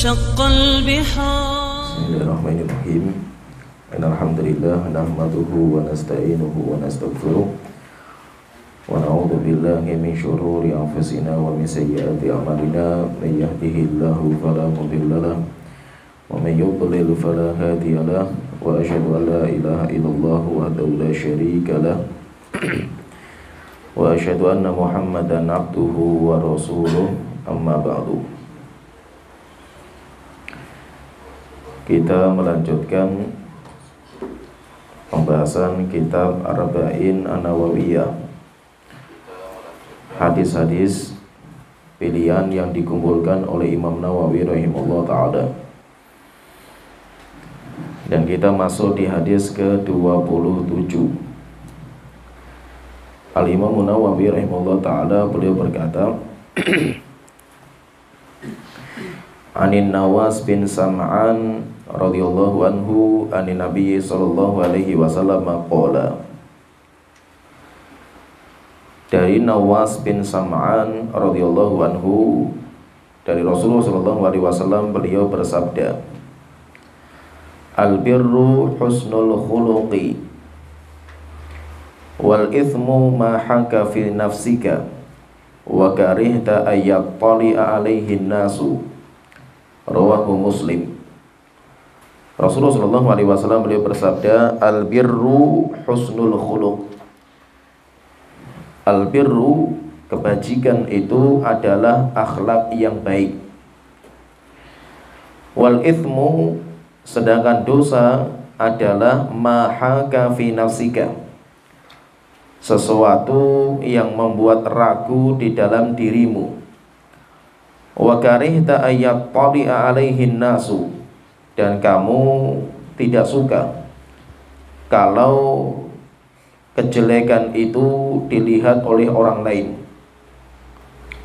وانشق البحار. بسم الله الرحمن الرحيم. إن الحمد لله نحمده ونستعينه ونستغفره ونعوذ بالله من شرور أنفسنا ومن سيئات أعمالنا. من يهده الله فلا مضل له ومن يضلل فلا هادي له وأشهد أن لا إله إلا الله وحده لا شريك له وأشهد أن محمدا عبده ورسوله. أما بعد. Kita melanjutkan pembahasan kitab Arba'in An-Nawawiyah, hadis-hadis pilihan yang dikumpulkan oleh Imam Nawawi rahimahullah ta'ala. Dan kita masuk di hadis ke-27. Al-Imam Nawawi rahimahullah ta'ala, beliau berkata Anin Nawas bin Sam'an radhiyallahu anhu anin Nabi sallallahu alaihi wasallam qala. Dari Nawas bin Sam'an radhiyallahu anhu, dari Rasulullah sallallahu alaihi wasallam, beliau bersabda, Al-birru husnul khuluqi wal ithmu ma haka fi nafsika wa karihta ayyattali'a alaihi nasu. Rawahu Muslim. Rasulullah sallallahu alaihi wasallam beliau bersabda, Al-birru husnul khuluq. Al-birru, kebajikan itu adalah akhlak yang baik. Wal ithmu, sedangkan dosa adalah ma haka fi nafsika, sesuatu yang membuat ragu di dalam dirimu. Wa karihta ayyattali'a alaihin nasu, dan kamu tidak suka kalau kejelekan itu dilihat oleh orang lain.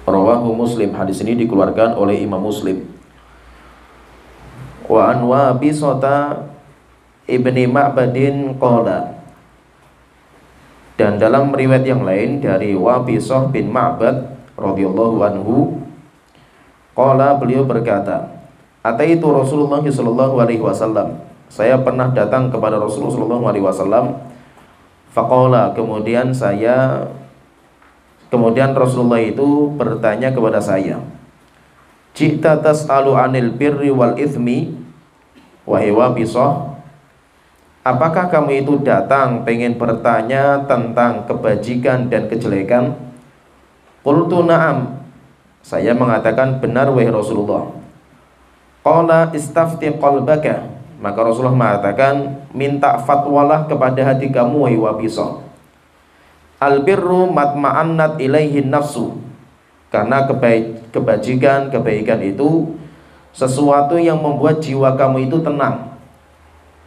Rawahu Muslim. Hadis ini dikeluarkan oleh Imam Muslim. Wa an Wabisata ibni Ma'badin qala, dan dalam riwayat yang lain dari Wabisah bin Ma'bad radhiyallahu anhu, qala, beliau berkata, Ataitu Rasulullah sallallahu alaihi wasallam, saya pernah datang kepada Rasulullah sallallahu alaihi wasallam. Faqala, kemudian Rasulullah itu bertanya kepada saya, Ji'ta tas'alu anil birri wal ithmi, wahai Wabisah, apakah kamu itu datang pengen bertanya tentang kebajikan dan kejelekan? Qultu na'am, saya mengatakan benar wahai Rasulullah. Qala istafti qalbaka, maka Rasulullah mengatakan, minta fatwalah kepada hati kamu wahai Wabisah. Al-birru matma'annat ilaihi nafsu, karena kebaikan itu sesuatu yang membuat jiwa kamu itu tenang.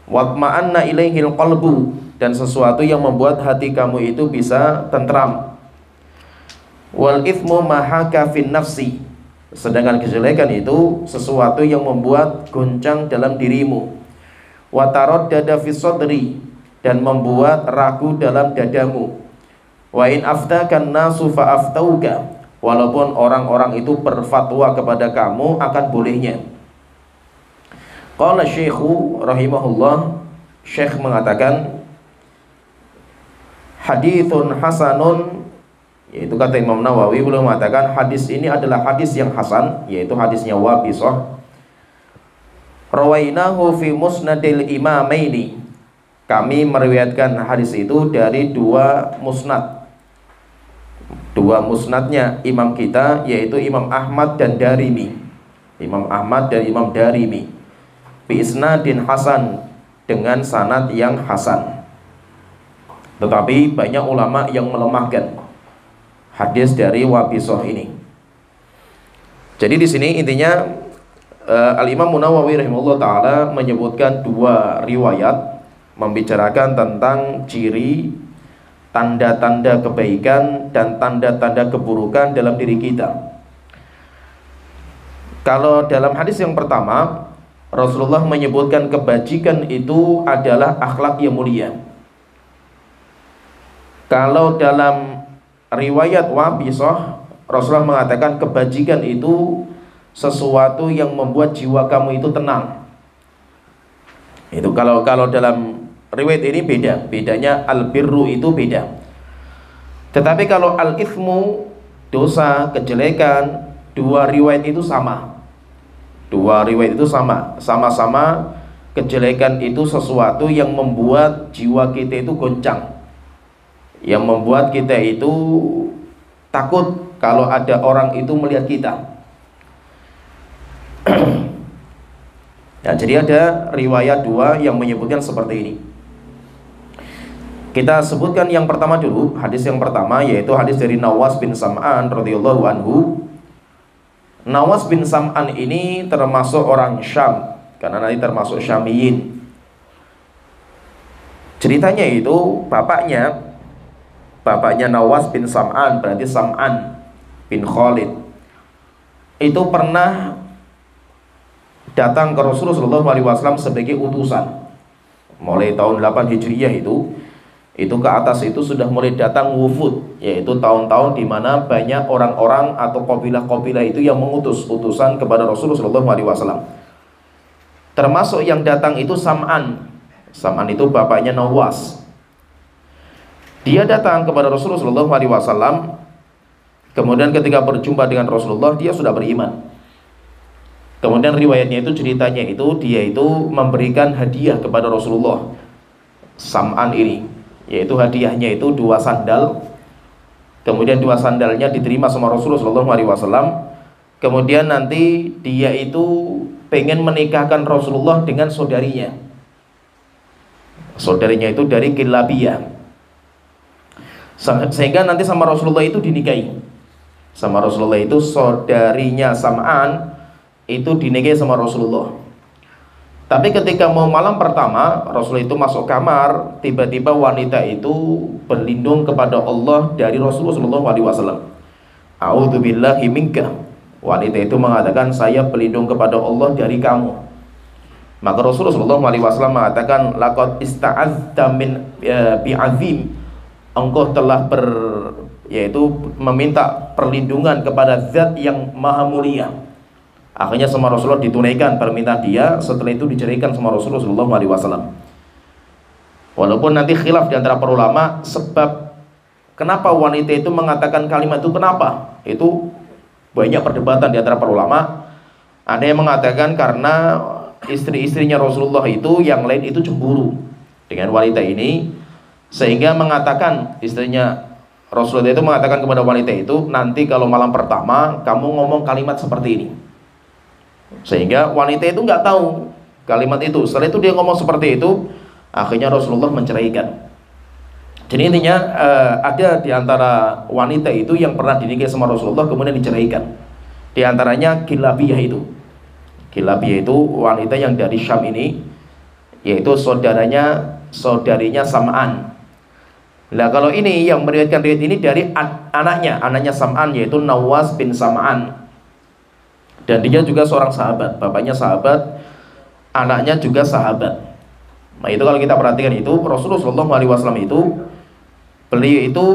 Watma'anna ilaihil qalbu, dan sesuatu yang membuat hati kamu itu bisa tentram. Wal ithmu mahaka fin nafsi, sedangkan kejelekan itu sesuatu yang membuat goncang dalam dirimu. Wa taraddada fis sadri, dan membuat ragu dalam dadamu. Wa in aftakan nasu fa aftauka, walaupun orang-orang itu berfatwa kepada kamu akan bolehnya. Qala Syekhu rahimahullah, Syekh mengatakan, hadithun hasanun, yaitu kata Imam Nawawi, beliau mengatakan hadis ini adalah hadis yang hasan, yaitu hadisnya Wabisah. Rawainahu fi musnadil imamaini, kami meriwayatkan hadis itu dari dua musnadnya imam kita, yaitu Imam Ahmad dan Darimi. Imam Ahmad dan Imam Darimi bi isnadin hasan, dengan sanad yang hasan. Tetapi banyak ulama yang melemahkan hadis dari Wabisah ini. Jadi di sini intinya Al-Imam Nawawi rahimahullah ta'ala menyebutkan dua riwayat membicarakan tentang ciri, tanda-tanda kebaikan dan tanda-tanda keburukan dalam diri kita. Kalau dalam hadis yang pertama, Rasulullah menyebutkan kebajikan itu adalah akhlak yang mulia. Kalau dalam riwayat Wabisah, Rasulullah mengatakan kebajikan itu sesuatu yang membuat jiwa kamu itu tenang. Itu kalau dalam riwayat ini bedanya al-birru itu beda. Tetapi kalau al-ithmu, dosa, kejelekan, dua riwayat itu sama. Sama-sama kejelekan itu sesuatu yang membuat jiwa kita itu goncang, yang membuat kita itu takut kalau ada orang itu melihat kita. Nah, jadi ada riwayat dua yang menyebutkan seperti ini. Kita sebutkan yang pertama dulu, hadis yang pertama, yaitu hadis dari Nawas bin Sam'an radhiyallahu anhu. Nawas bin Sam'an ini termasuk orang Syam, karena nanti termasuk Syamiyin. Ceritanya itu bapaknya Nawas bin Sam'an, berarti Sam'an bin Khalid, itu pernah datang ke Rasulullah SAW sebagai utusan. Mulai tahun 8 Hijriyah itu ke atas itu sudah mulai datang wufud, yaitu tahun-tahun di mana banyak orang-orang atau kabilah-kabilah itu yang mengutus utusan kepada Rasulullah SAW. Termasuk yang datang itu Sam'an. Sam'an itu bapaknya Nawas. Dia datang kepada Rasulullah SAW. Kemudian ketika berjumpa dengan Rasulullah, dia sudah beriman. Kemudian riwayatnya itu, ceritanya itu, dia itu memberikan hadiah kepada Rasulullah, Sam'an ini, yaitu hadiahnya itu 2 sandal. Kemudian 2 sandalnya diterima sama Rasulullah SAW. Kemudian nanti dia itu pengen menikahkan Rasulullah dengan saudarinya. Saudarinya itu dari Kilabiyah, sehingga nanti sama Rasulullah itu dinikahi. Sama Rasulullah itu saudarinya Sam'an itu dinikahi sama Rasulullah. Tapi ketika mau malam pertama, Rasul itu masuk kamar, tiba-tiba wanita itu berlindung kepada Allah dari Rasulullah SAW. A'udzubillahi minka. Wanita itu mengatakan, saya berlindung kepada Allah dari kamu. Maka Rasulullah SAW mengatakan, laqad ista'adzta min bi'azim. Engkau telah yaitu meminta perlindungan kepada zat yang maha mulia. Akhirnya sama Rasulullah ditunaikan permintaan dia. Setelah itu diceraikan sama Rasulullah SAW. Walaupun nanti khilaf di antara para ulama sebab kenapa wanita itu mengatakan kalimat itu, kenapa, itu banyak perdebatan di antara para ulama. Ada yang mengatakan karena istri-istrinya Rasulullah itu yang lain itu cemburu dengan wanita ini, sehingga mengatakan, istrinya Rasulullah itu mengatakan kepada wanita itu, nanti kalau malam pertama kamu ngomong kalimat seperti ini. Sehingga wanita itu nggak tahu kalimat itu. Setelah itu dia ngomong seperti itu, akhirnya Rasulullah menceraikan. Jadi intinya ada di antara wanita itu yang pernah dinikahi sama Rasulullah kemudian diceraikan. Di antaranya Kilabiyah itu. Kilabiyah itu wanita yang dari Syam ini, yaitu saudarinya Sam'an. Nah, kalau ini yang meriwayatkan riwayat ini dari anaknya Sam'an, yaitu Nawas bin Sam'an. Dan dia juga seorang sahabat, bapaknya sahabat, anaknya juga sahabat. Nah, itu kalau kita perhatikan itu, Rasulullah SAW itu, beliau itu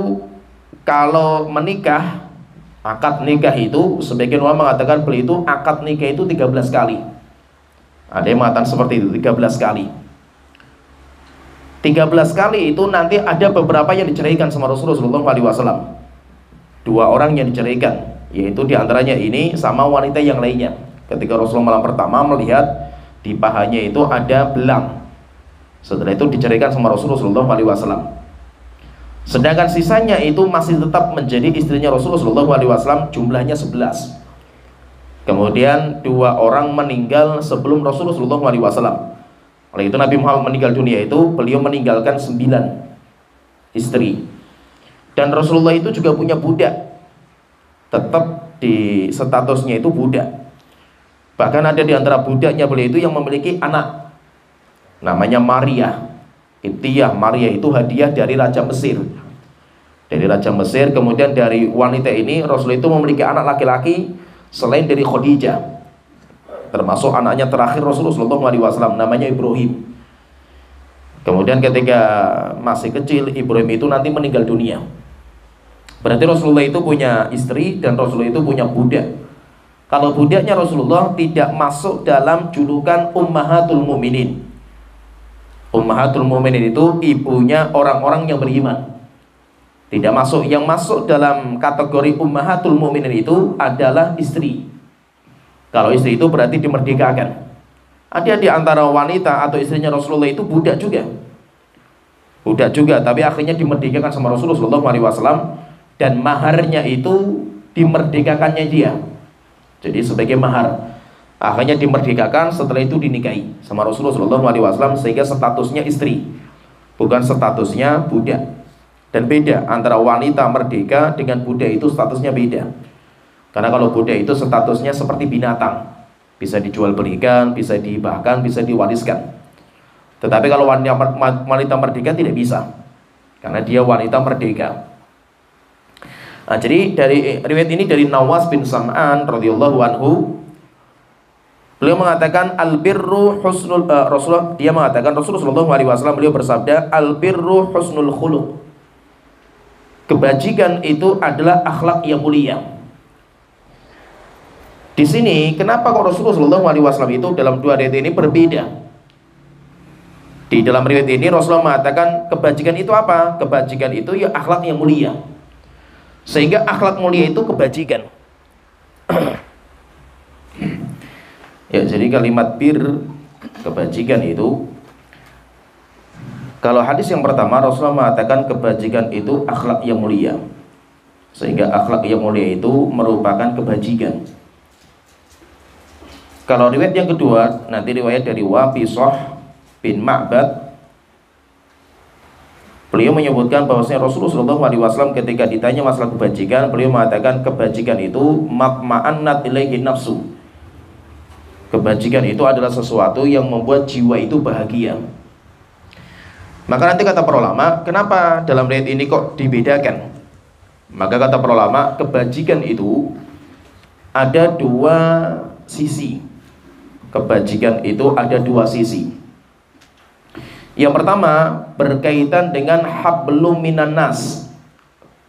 kalau menikah, akad nikah itu, sebagian ulama mengatakan beliau itu akad nikah itu 13 kali. Ada yang mengatakan seperti itu, 13 kali. 13 kali itu nanti ada beberapa yang diceraikan sama Rasulullah SAW. 2 orang yang diceraikan, yaitu diantaranya ini sama wanita yang lainnya. Ketika Rasulullah malam pertama melihat di pahanya itu ada belang, setelah itu diceraikan sama Rasulullah SAW. Sedangkan sisanya itu masih tetap menjadi istrinya Rasulullah SAW, jumlahnya 11. Kemudian 2 orang meninggal sebelum Rasulullah SAW. Oleh itu Nabi Muhammad meninggal dunia itu, beliau meninggalkan 9 istri. Dan Rasulullah itu juga punya budak, tetap di statusnya itu budak. Bahkan ada di antara budaknya beliau itu yang memiliki anak, namanya Maria. Ibtiyah, Maria itu hadiah dari Raja Mesir. Dari Raja Mesir, kemudian dari wanita ini Rasulullah itu memiliki anak laki-laki selain dari Khadijah, termasuk anaknya terakhir Rasulullah SAW, namanya Ibrahim. Kemudian ketika masih kecil, Ibrahim itu nanti meninggal dunia. Berarti Rasulullah itu punya istri dan Rasulullah itu punya budak. Kalau budaknya Rasulullah tidak masuk dalam julukan Ummahatul Mukminin. Ummahatul Mukminin itu ibunya orang-orang yang beriman. Tidak masuk. Yang masuk dalam kategori Ummahatul Mukminin itu adalah istri. Kalau istri itu berarti dimerdekakan. Ada di antara wanita atau istrinya Rasulullah itu budak juga. Budak juga, tapi akhirnya dimerdekakan sama Rasulullah SAW, dan maharnya itu dimerdekakannya dia. Jadi sebagai mahar, akhirnya dimerdekakan, setelah itu dinikahi sama Rasulullah SAW, sehingga statusnya istri, bukan statusnya budak. Dan beda antara wanita merdeka dengan budak, itu statusnya beda. Karena kalau budak itu statusnya seperti binatang, bisa dijual belikan, bisa dihibahkan, bisa diwariskan. Tetapi kalau wanita merdeka tidak bisa, karena dia wanita merdeka. Nah, jadi dari riwayat ini dari Nawas bin Sam'an radhiyallahu anhu, beliau mengatakan albirru husnul Rasulullah, dia mengatakan Rasulullah SAW, beliau bersabda, albirru husnul khuluq. Kebajikan itu adalah akhlak yang mulia. Di sini kenapa kok Rasulullah SAW itu dalam dua riwayat ini berbeda? Di dalam riwayat ini Rasulullah mengatakan kebajikan itu apa? Kebajikan itu ya akhlak yang mulia. Sehingga akhlak mulia itu kebajikan. Ya, jadi kalimat bir, kebajikan itu, kalau hadis yang pertama Rasulullah mengatakan kebajikan itu akhlak yang mulia. Sehingga akhlak yang mulia itu merupakan kebajikan. Kalau riwayat yang kedua, nanti riwayat dari Wabisah bin Ma'bad, beliau menyebutkan bahwasanya Rasulullah SAW ketika ditanya masalah kebajikan, beliau mengatakan kebajikan itu matma'annat ilaihi nafsu. Kebajikan itu adalah sesuatu yang membuat jiwa itu bahagia. Maka nanti kata para ulama, kenapa dalam riwayat ini kok dibedakan? Maka kata para ulama, kebajikan itu ada dua sisi. Kebajikan itu ada dua sisi. Yang pertama berkaitan dengan hablum minan nas,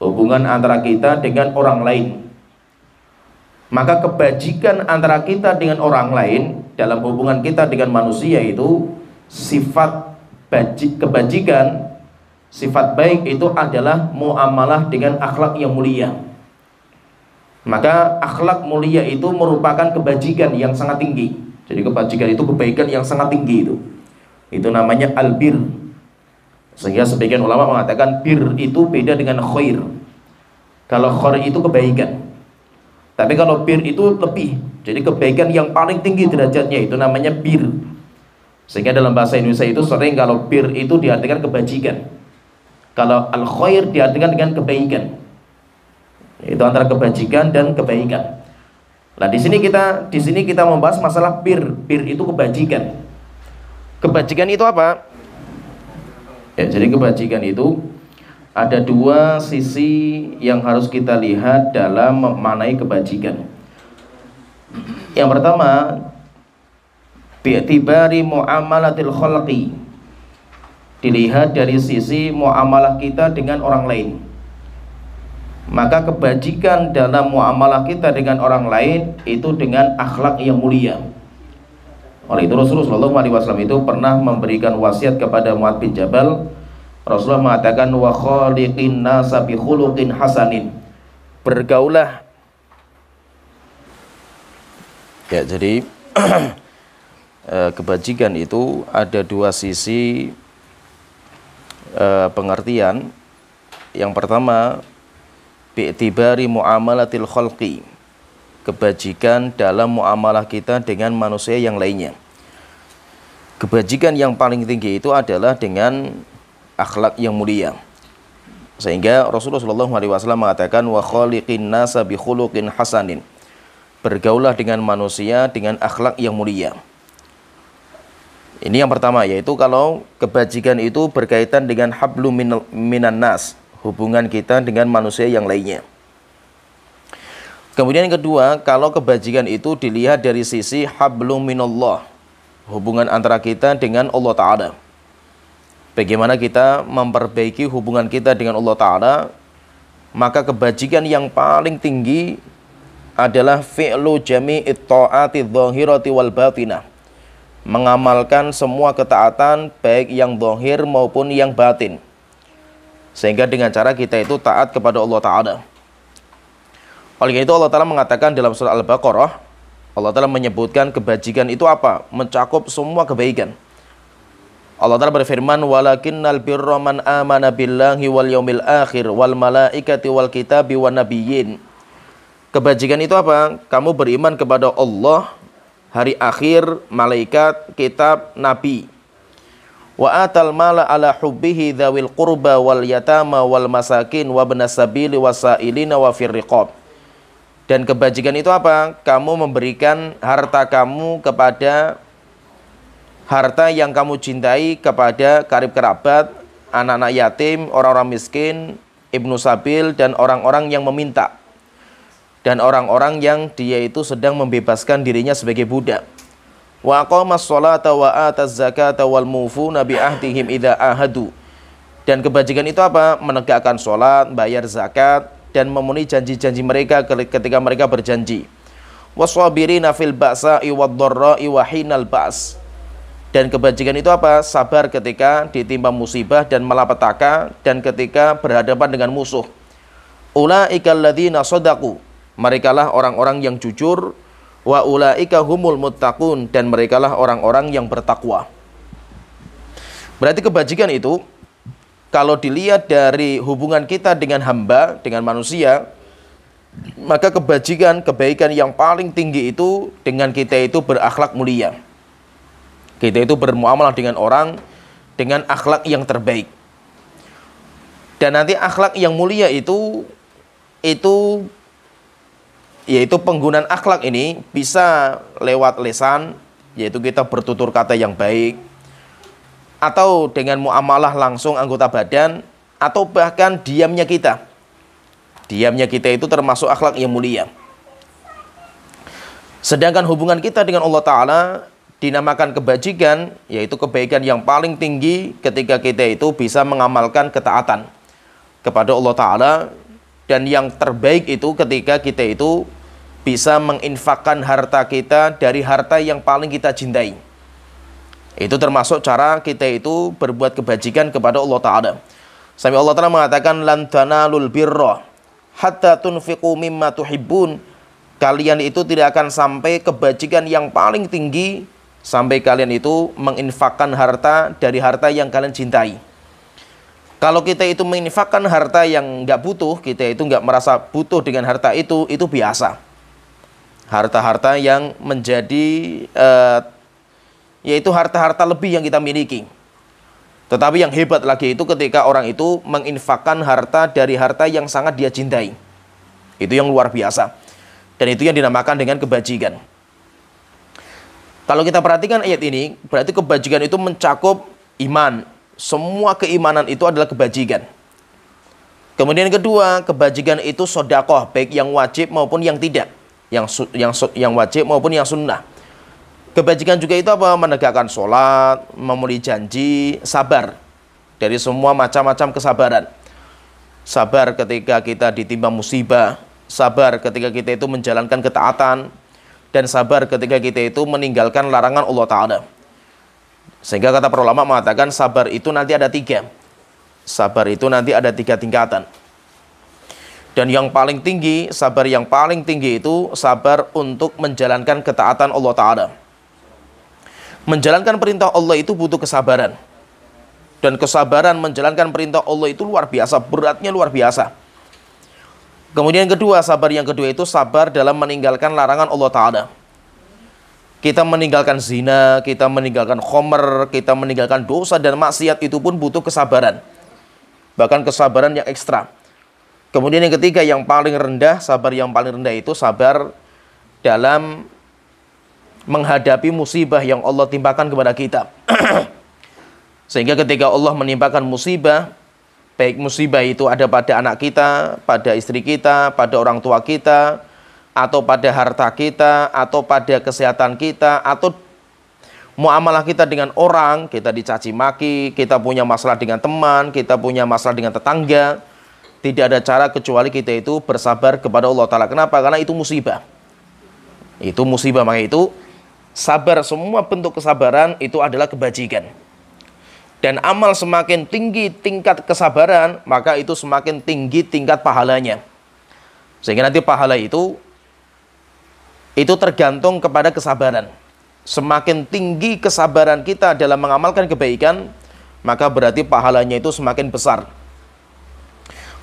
hubungan antara kita dengan orang lain. Maka kebajikan antara kita dengan orang lain dalam hubungan kita dengan manusia itu sifat kebajikan, sifat baik itu adalah muamalah dengan akhlak yang mulia. Maka akhlak mulia itu merupakan kebajikan yang sangat tinggi. Jadi kebajikan itu kebaikan yang sangat tinggi itu namanya albir. Sehingga sebagian ulama mengatakan bir itu beda dengan khair. Kalau khair itu kebaikan, tapi kalau bir itu lebih, jadi kebaikan yang paling tinggi derajatnya, itu namanya bir. Sehingga dalam bahasa Indonesia itu sering kalau bir itu diartikan kebajikan, kalau al khair diartikan dengan kebaikan. Itu antara kebajikan dan kebaikan. Nah, di sini kita membahas masalah bir. Bir itu kebajikan. Kebajikan itu apa? Ya, jadi kebajikan itu ada dua sisi yang harus kita lihat dalam memaknai kebajikan. Yang pertama, bi'tibari muamalatil khalqi, dilihat dari sisi muamalah kita dengan orang lain. Maka kebajikan dalam muamalah kita dengan orang lain itu dengan akhlak yang mulia. Oleh itu Rasulullah SAW itu pernah memberikan wasiat kepada Mu'adz bin Jabal. Rasulullah mengatakan wa khaliqin nasa bi khuluqin hasanin. Bergaulah. Ya, jadi kebajikan itu ada dua sisi pengertian. Yang pertama bi'tibari muamalatil khalqi, kebajikan dalam muamalah kita dengan manusia yang lainnya. Kebajikan yang paling tinggi itu adalah dengan akhlak yang mulia. Sehingga Rasulullah SAW mengatakan wa khaliqin nasa bi khuluqin hasanin. Bergaulah dengan manusia dengan akhlak yang mulia. Ini yang pertama, yaitu kalau kebajikan itu berkaitan dengan hablum minan nas, hubungan kita dengan manusia yang lainnya. Kemudian yang kedua, kalau kebajikan itu dilihat dari sisi hablum minallah, hubungan antara kita dengan Allah Ta'ala. Bagaimana kita memperbaiki hubungan kita dengan Allah Ta'ala, maka kebajikan yang paling tinggi adalah fi'lu jami'it ta'ati dhahirati wal batinah. Mengamalkan semua ketaatan baik yang zahir maupun yang batin. Sehingga dengan cara kita itu taat kepada Allah Ta'ala. Oleh itu Allah Ta'ala mengatakan dalam surah Al-Baqarah, Allah Ta'ala menyebutkan kebajikan itu apa? Mencakup semua kebaikan. Allah Ta'ala berfirman, walakinnal birra man amana billahi wal yaumil akhir wal malaikati wal kitabi wan nabiyyin. Kebajikan itu apa? Kamu beriman kepada Allah, hari akhir, malaikat, kitab, nabi. Wa atal mala ala hubbihi dzawil qurba wal yatama wal masakin wa ibnas sabili wasailina wa fir riqab. Dan kebajikan itu apa? Kamu memberikan harta kamu kepada harta yang kamu cintai kepada karib kerabat, anak-anak yatim, orang-orang miskin, ibnu sabil, dan orang-orang yang meminta. Dan orang-orang yang dia itu sedang membebaskan dirinya sebagai budak. Wa aqamas sholata wa ataz zakata wal mufuna bi ahdihim idza ahadu. Dan kebajikan itu apa? Menegakkan sholat, bayar zakat, dan memenuhi janji-janji mereka ketika mereka berjanji. Washabirina fil ba'sa'i wad-dharra'i wa hinal ba's. Dan kebajikan itu apa? Sabar ketika ditimpa musibah dan malapetaka, dan ketika berhadapan dengan musuh. Ulaikal ladzina shadaqu. Merekalah orang-orang yang jujur. Wa ulaika humul muttaqun. Dan merekalah orang-orang yang bertakwa. Berarti kebajikan itu, kalau dilihat dari hubungan kita dengan hamba, dengan manusia, maka kebajikan, kebaikan yang paling tinggi itu dengan kita itu berakhlak mulia. Kita itu bermuamalah dengan orang dengan akhlak yang terbaik. Dan nanti akhlak yang mulia itu yaitu penggunaan akhlak ini bisa lewat lisan, yaitu kita bertutur kata yang baik, atau dengan muamalah langsung anggota badan, atau bahkan diamnya kita. Diamnya kita itu termasuk akhlak yang mulia. Sedangkan hubungan kita dengan Allah Ta'ala dinamakan kebajikan, yaitu kebaikan yang paling tinggi ketika kita itu bisa mengamalkan ketaatan kepada Allah Ta'ala. Dan yang terbaik itu ketika kita itu bisa menginfakkan harta kita dari harta yang paling kita cintai. Itu termasuk cara kita itu berbuat kebajikan kepada Allah Ta'ala. Sampai Allah Ta'ala mengatakan, lan tanalul birra hatta tunfiqu mimma tuhibbun. Kalian itu tidak akan sampai kebajikan yang paling tinggi sampai kalian itu menginfakkan harta dari harta yang kalian cintai. Kalau kita itu menginfakkan harta yang nggak butuh, kita itu nggak merasa butuh dengan harta itu biasa. Harta-harta yang menjadi yaitu harta-harta lebih yang kita miliki. Tetapi yang hebat lagi itu ketika orang itu menginfakkan harta dari harta yang sangat dia cintai. Itu yang luar biasa. Dan itu yang dinamakan dengan kebajikan. Kalau kita perhatikan ayat ini, berarti kebajikan itu mencakup iman. Semua keimanan itu adalah kebajikan. Kemudian yang kedua, kebajikan itu sedekah, baik yang wajib maupun yang tidak, yang wajib maupun yang sunnah. Kebajikan juga itu apa? Menegakkan sholat, memenuhi janji, sabar dari semua macam-macam kesabaran. Sabar ketika kita ditimpa musibah, sabar ketika kita itu menjalankan ketaatan, dan sabar ketika kita itu meninggalkan larangan Allah Ta'ala. Sehingga kata para ulama mengatakan sabar itu nanti ada 3. Sabar itu nanti ada 3 tingkatan. Dan yang paling tinggi, sabar yang paling tinggi itu sabar untuk menjalankan ketaatan Allah Ta'ala. Menjalankan perintah Allah itu butuh kesabaran. Dan kesabaran menjalankan perintah Allah itu luar biasa, beratnya luar biasa. Kemudian yang kedua, sabar yang kedua itu sabar dalam meninggalkan larangan Allah Ta'ala. Kita meninggalkan zina, kita meninggalkan khomer, kita meninggalkan dosa dan maksiat itu pun butuh kesabaran. Bahkan kesabaran yang ekstra. Kemudian yang ketiga, yang paling rendah, sabar yang paling rendah itu sabar dalam menghadapi musibah yang Allah timpakan kepada kita. Sehingga ketika Allah menimpakan musibah, baik musibah itu ada pada anak kita, pada istri kita, pada orang tua kita, atau pada harta kita, atau pada kesehatan kita, atau muamalah kita dengan orang, kita dicaci maki, kita punya masalah dengan teman, kita punya masalah dengan tetangga, Tidak ada cara kecuali kita itu bersabar kepada Allah Ta'ala. Kenapa? Karena itu musibah. Itu musibah, maka itu sabar, semua bentuk kesabaran itu adalah kebajikan. Dan amal semakin tinggi tingkat kesabaran, maka itu semakin tinggi tingkat pahalanya. Sehingga nanti pahala itu tergantung kepada kesabaran. Semakin tinggi kesabaran kita dalam mengamalkan kebaikan, maka berarti pahalanya itu semakin besar.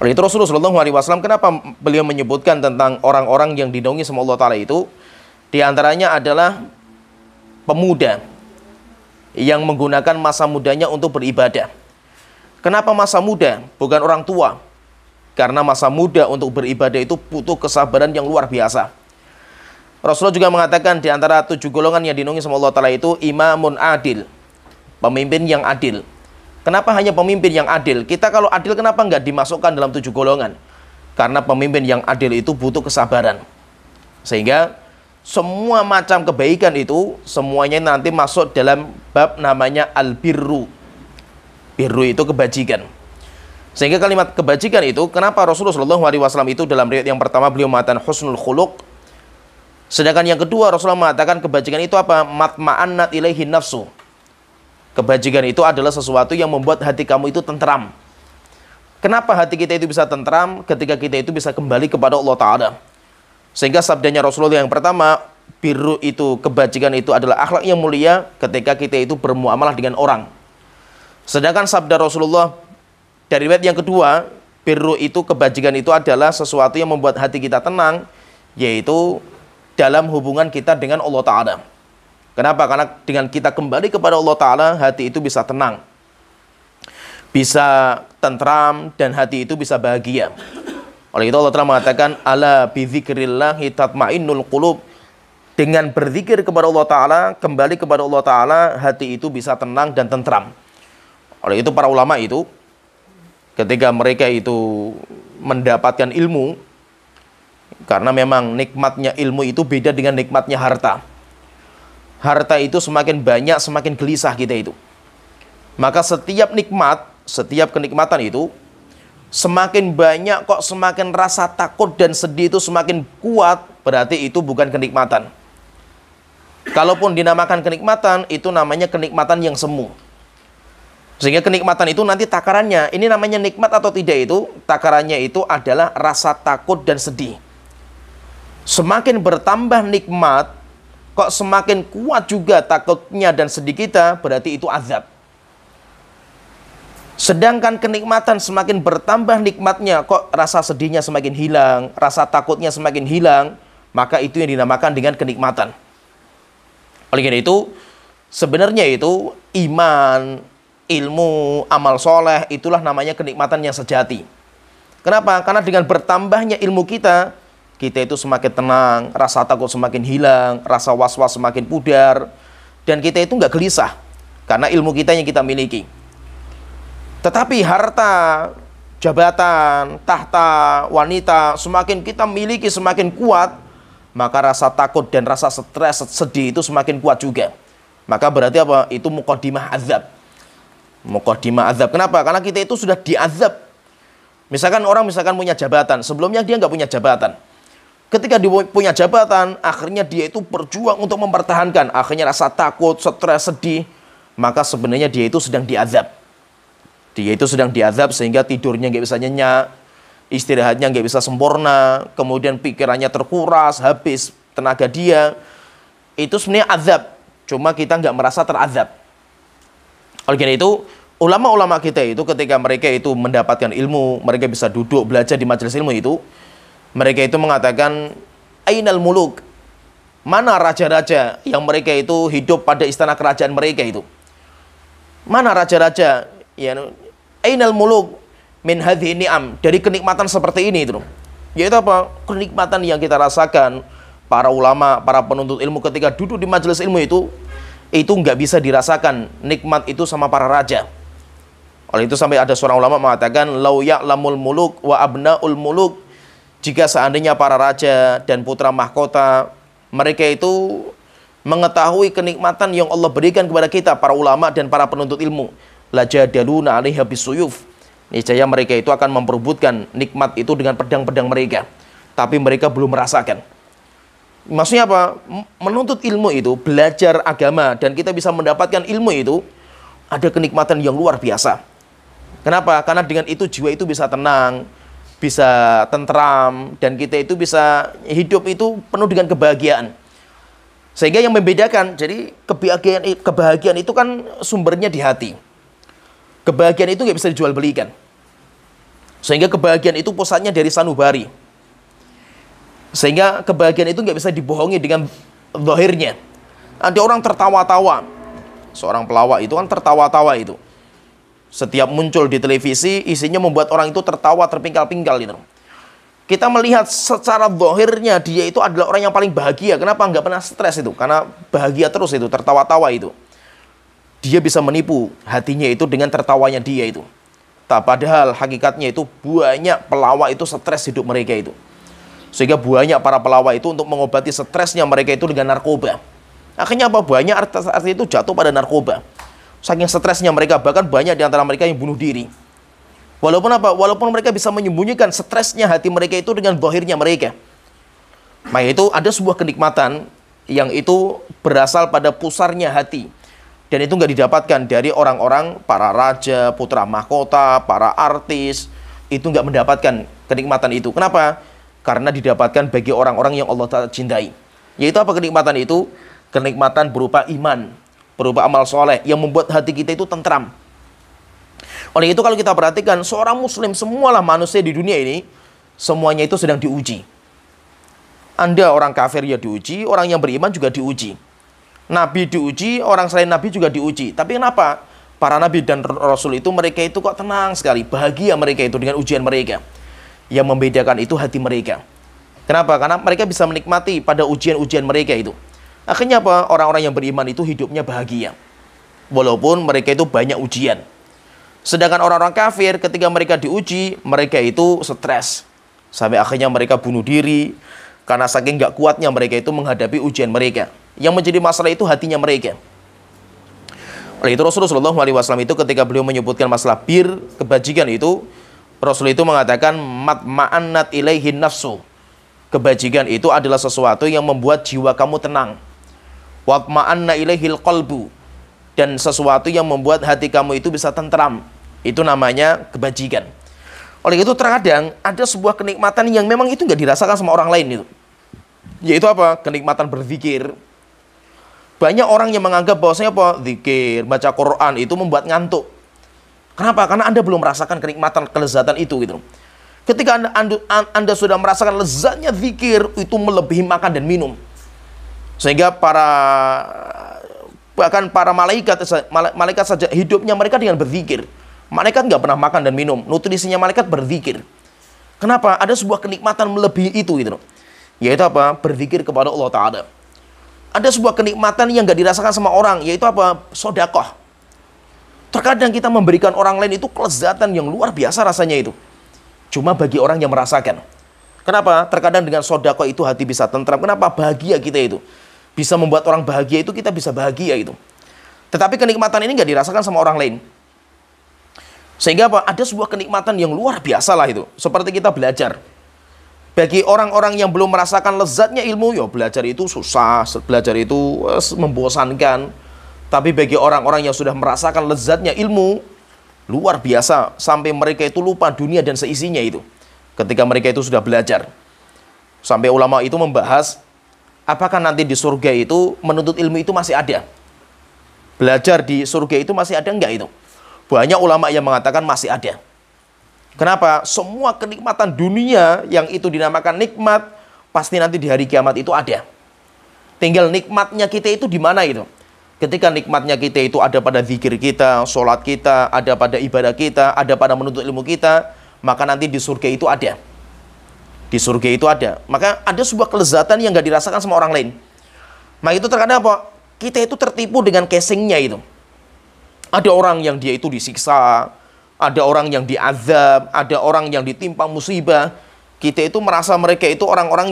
Oleh itu Rasulullah SAW, kenapa beliau menyebutkan tentang orang-orang yang dinaungi sama Allah Ta'ala itu? Di antaranya adalah pemuda yang menggunakan masa mudanya untuk beribadah. Kenapa masa muda? Bukan orang tua. Karena masa muda untuk beribadah itu butuh kesabaran yang luar biasa. Rasulullah juga mengatakan di antara 7 golongan yang dinaungi sama Allah Ta'ala itu imamun adil, pemimpin yang adil. Kenapa hanya pemimpin yang adil? Kita kalau adil kenapa nggak dimasukkan dalam 7 golongan? Karena pemimpin yang adil itu butuh kesabaran. Sehingga semua macam kebaikan itu semuanya nanti masuk dalam bab namanya al-birru. Birru itu kebajikan. Sehingga kalimat kebajikan itu, kenapa Rasulullah SAW itu dalam riwayat yang pertama beliau mengatakan husnul khuluq. Sedangkan yang kedua Rasulullah mengatakan kebajikan itu apa? Matma'annat ilaihi nafsu. Kebajikan itu adalah sesuatu yang membuat hati kamu itu tentram. Kenapa hati kita itu bisa tentram? Ketika kita itu bisa kembali kepada Allah Ta'ala. Sehingga sabdanya Rasulullah yang pertama, birru itu, kebajikan itu adalah akhlak yang mulia ketika kita itu bermuamalah dengan orang. Sedangkan sabda Rasulullah dari riwayat yang kedua, birru itu, kebajikan itu adalah sesuatu yang membuat hati kita tenang, yaitu dalam hubungan kita dengan Allah Ta'ala. Kenapa? Karena dengan kita kembali kepada Allah Ta'ala, hati itu bisa tenang, bisa tentram, dan hati itu bisa bahagia. Oleh itu Allah Ta'ala mengatakan, ala bidzikrillahi tatmainnul qulub. Dengan berzikir kepada Allah Ta'ala, kembali kepada Allah Ta'ala, hati itu bisa tenang dan tentram. Oleh itu para ulama itu, ketika mereka itu mendapatkan ilmu, karena memang nikmatnya ilmu itu beda dengan nikmatnya harta. Harta itu semakin banyak, semakin gelisah kita itu. Maka setiap nikmat, setiap kenikmatan itu, semakin banyak kok semakin rasa takut dan sedih itu semakin kuat, berarti itu bukan kenikmatan. Kalaupun dinamakan kenikmatan, itu namanya kenikmatan yang semu. Sehingga kenikmatan itu nanti takarannya, ini namanya nikmat atau tidak itu, takarannya itu adalah rasa takut dan sedih. Semakin bertambah nikmat, kok semakin kuat juga takutnya dan sedih kita, berarti itu azab. Sedangkan kenikmatan semakin bertambah nikmatnya, kok rasa sedihnya semakin hilang, rasa takutnya semakin hilang, maka itu yang dinamakan dengan kenikmatan. Oleh karena itu, sebenarnya itu iman, ilmu, amal soleh, itulah namanya kenikmatan yang sejati. Kenapa? Karena dengan bertambahnya ilmu kita itu semakin tenang, rasa takut semakin hilang, rasa was-was semakin pudar, dan kita itu nggak gelisah, karena ilmu kita yang kita miliki. Tetapi harta, jabatan, tahta, wanita, semakin kita miliki semakin kuat, maka rasa takut dan rasa stres, sedih itu semakin kuat juga. Maka berarti apa? Itu muqaddimah azab. Muqaddimah azab. Kenapa? Karena kita itu sudah diazab. Misalkan orang punya jabatan, sebelumnya dia nggak punya jabatan. Ketika dia punya jabatan, akhirnya dia itu berjuang untuk mempertahankan. Akhirnya rasa takut, stres, sedih. Maka sebenarnya dia itu sedang diazab. Dia itu sedang diazab sehingga tidurnya nggak bisa nyenyak, istirahatnya nggak bisa sempurna, kemudian pikirannya terkuras, habis tenaga dia. Itu sebenarnya azab. Cuma kita nggak merasa terazab. Oleh karena itu, ulama-ulama kita itu ketika mereka itu mendapatkan ilmu, mereka bisa duduk belajar di majelis ilmu itu, mereka itu mengatakan, ainal muluk, mana raja-raja yang mereka itu hidup pada istana kerajaan mereka itu? Mana raja-raja? Ya, ainal muluk min hadhihi ni'am, dari kenikmatan seperti ini itu. Yaitu apa? Kenikmatan yang kita rasakan para ulama, para penuntut ilmu ketika duduk di majelis ilmu itu nggak bisa dirasakan nikmat itu sama para raja. Oleh itu sampai ada seorang ulama mengatakan, lau ya'lamul muluk wa abnaul muluk, jika seandainya para raja dan putra mahkota mereka itu mengetahui kenikmatan yang Allah berikan kepada kita, para ulama dan para penuntut ilmu, lajadaluna 'alaiha bisuyuf, niscaya mereka itu akan memperebutkan nikmat itu dengan pedang-pedang mereka, tapi mereka belum merasakan. Maksudnya apa? Menuntut ilmu itu, belajar agama, dan kita bisa mendapatkan ilmu itu, ada kenikmatan yang luar biasa. Kenapa? Karena dengan itu jiwa itu bisa tenang, bisa tentram, dan kita itu bisa hidup itu penuh dengan kebahagiaan. Sehingga yang membedakan, jadi kebahagiaan itu kan sumbernya di hati. Kebahagiaan itu nggak bisa dijual belikan. Sehingga kebahagiaan itu pusatnya dari sanubari. Sehingga kebahagiaan itu nggak bisa dibohongi dengan zahirnya. Ada orang tertawa-tawa. Seorang pelawak itu kan tertawa-tawa itu. Setiap muncul di televisi, isinya membuat orang itu tertawa terpingkal-pingkal gitu. Kita melihat secara zahirnya dia itu adalah orang yang paling bahagia. Kenapa? Nggak pernah stres itu. Karena bahagia terus itu, tertawa-tawa itu. Dia bisa menipu hatinya itu dengan tertawanya dia itu. Padahal hakikatnya itu banyak pelawak itu stres hidup mereka itu. Sehingga banyak para pelawak itu untuk mengobati stresnya mereka itu dengan narkoba. Akhirnya apa? Banyak artis itu jatuh pada narkoba. Saking stresnya mereka, bahkan banyak di antara mereka yang bunuh diri. Walaupun apa? Walaupun mereka bisa menyembunyikan stresnya hati mereka itu dengan zahirnya mereka. Maka itu ada sebuah kenikmatan yang itu berasal pada pusarnya hati. Dan itu nggak didapatkan dari orang-orang, para raja, putra mahkota, para artis. Itu nggak mendapatkan kenikmatan itu. Kenapa? Karena didapatkan bagi orang-orang yang Allah Ta'ala cintai. Yaitu apa kenikmatan itu? Kenikmatan berupa iman, berupa amal soleh, yang membuat hati kita itu tentram. Oleh itu kalau kita perhatikan, seorang muslim, semualah manusia di dunia ini, semuanya itu sedang diuji. Anda orang kafir ya diuji, orang yang beriman juga diuji. Nabi diuji, orang selain Nabi juga diuji. Tapi kenapa? Para Nabi dan Rasul itu, mereka itu kok tenang sekali, bahagia mereka itu dengan ujian mereka. Yang membedakan itu hati mereka. Kenapa? Karena mereka bisa menikmati pada ujian-ujian mereka itu. Akhirnya apa? Orang-orang yang beriman itu hidupnya bahagia. Walaupun mereka itu banyak ujian. Sedangkan orang-orang kafir ketika mereka diuji, mereka itu stres. Sampai akhirnya mereka bunuh diri. Karena saking gak kuatnya mereka itu menghadapi ujian mereka. Yang menjadi masalah itu hatinya mereka. Oleh itu Rasulullah SAW itu ketika beliau menyebutkan masalah bir, kebajikan itu, Rasul itu mengatakan matma'annat ilaihin nafsu. Kebajikan itu adalah sesuatu yang membuat jiwa kamu tenang. Watma'anna ilaihil qalbu. Dan sesuatu yang membuat hati kamu itu bisa tentram. Itu namanya kebajikan. Oleh itu terkadang ada sebuah kenikmatan yang memang itu nggak dirasakan sama orang lain itu. Yaitu apa? Kenikmatan berzikir. Banyak orang yang menganggap bahwasanya apa? Zikir, baca Quran itu membuat ngantuk. Kenapa? Karena Anda belum merasakan kenikmatan, kelezatan itu gitu. Ketika anda sudah merasakan lezatnya zikir, itu melebihi makan dan minum. Sehingga bahkan para malaikat saja hidupnya mereka dengan berzikir. Malaikat nggak pernah makan dan minum. Nutrisinya malaikat berzikir. Kenapa? Ada sebuah kenikmatan melebihi itu gitu. Yaitu apa? Berzikir kepada Allah Ta'ala. Ada sebuah kenikmatan yang nggak dirasakan sama orang. Yaitu apa? Sodakoh. Terkadang kita memberikan orang lain itu kelezatan yang luar biasa rasanya itu. Cuma bagi orang yang merasakan. Kenapa? Terkadang dengan sodako itu hati bisa tentram. Kenapa? Bahagia kita itu. Bisa membuat orang bahagia itu, kita bisa bahagia itu. Tetapi kenikmatan ini nggak dirasakan sama orang lain. Sehingga apa? Ada sebuah kenikmatan yang luar biasa lah itu. Seperti kita belajar. Bagi orang-orang yang belum merasakan lezatnya ilmu, ya belajar itu susah, belajar itu membosankan. Tapi bagi orang-orang yang sudah merasakan lezatnya ilmu, luar biasa, sampai mereka itu lupa dunia dan seisinya itu. Ketika mereka itu sudah belajar. Sampai ulama itu membahas, apakah nanti di surga itu menuntut ilmu itu masih ada? Belajar di surga itu masih ada enggak itu? Banyak ulama yang mengatakan masih ada. Kenapa? Semua kenikmatan dunia yang itu dinamakan nikmat, pasti nanti di hari kiamat itu ada. Tinggal nikmatnya kita itu di mana itu? Ketika nikmatnya kita itu ada pada zikir kita, sholat kita, ada pada ibadah kita, ada pada menuntut ilmu kita, maka nanti di surga itu ada. Di surga itu ada. Maka ada sebuah kelezatan yang gak dirasakan sama orang lain. Maka itu terkadang apa? Kita itu tertipu dengan casingnya itu. Ada orang yang dia itu disiksa, ada orang yang diazab, ada orang yang ditimpa musibah. Kita itu merasa mereka itu orang-orang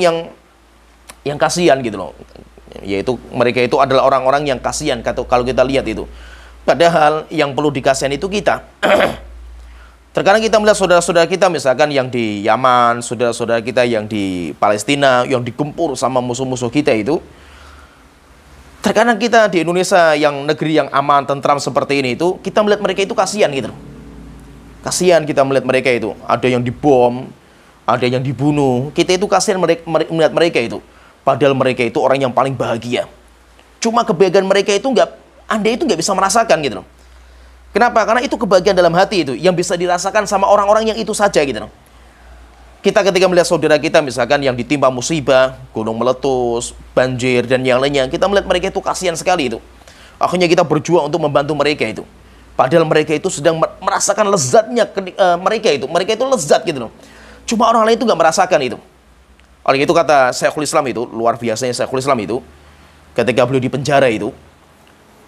yang kasihan gitu loh. Yaitu mereka itu adalah orang-orang yang kasihan kalau kita lihat itu. Padahal yang perlu dikasihan itu kita. Terkadang kita melihat saudara-saudara kita misalkan yang di Yaman, saudara-saudara kita yang di Palestina, yang digempur sama musuh-musuh kita itu. Terkadang kita di Indonesia yang negeri yang aman, tentram seperti ini itu, kita melihat mereka itu kasihan gitu. Kasihan kita melihat mereka itu. Ada yang dibom, ada yang dibunuh. Kita itu kasihan melihat mereka itu. Padahal mereka itu orang yang paling bahagia. Cuma kebahagiaan mereka itu Anda itu nggak bisa merasakan gitu. Kenapa? Karena itu kebahagiaan dalam hati itu yang bisa dirasakan sama orang-orang yang itu saja gitu. Kita ketika melihat saudara kita misalkan yang ditimpa musibah, gunung meletus, banjir dan yang lainnya, kita melihat mereka itu kasihan sekali itu. Akhirnya kita berjuang untuk membantu mereka itu. Padahal mereka itu sedang merasakan lezatnya mereka itu lezat gitu loh. Cuma orang lain itu nggak merasakan itu. Oleh itu kata Syekhul Islam itu, luar biasanya Syekhul Islam itu, ketika beliau di penjara itu,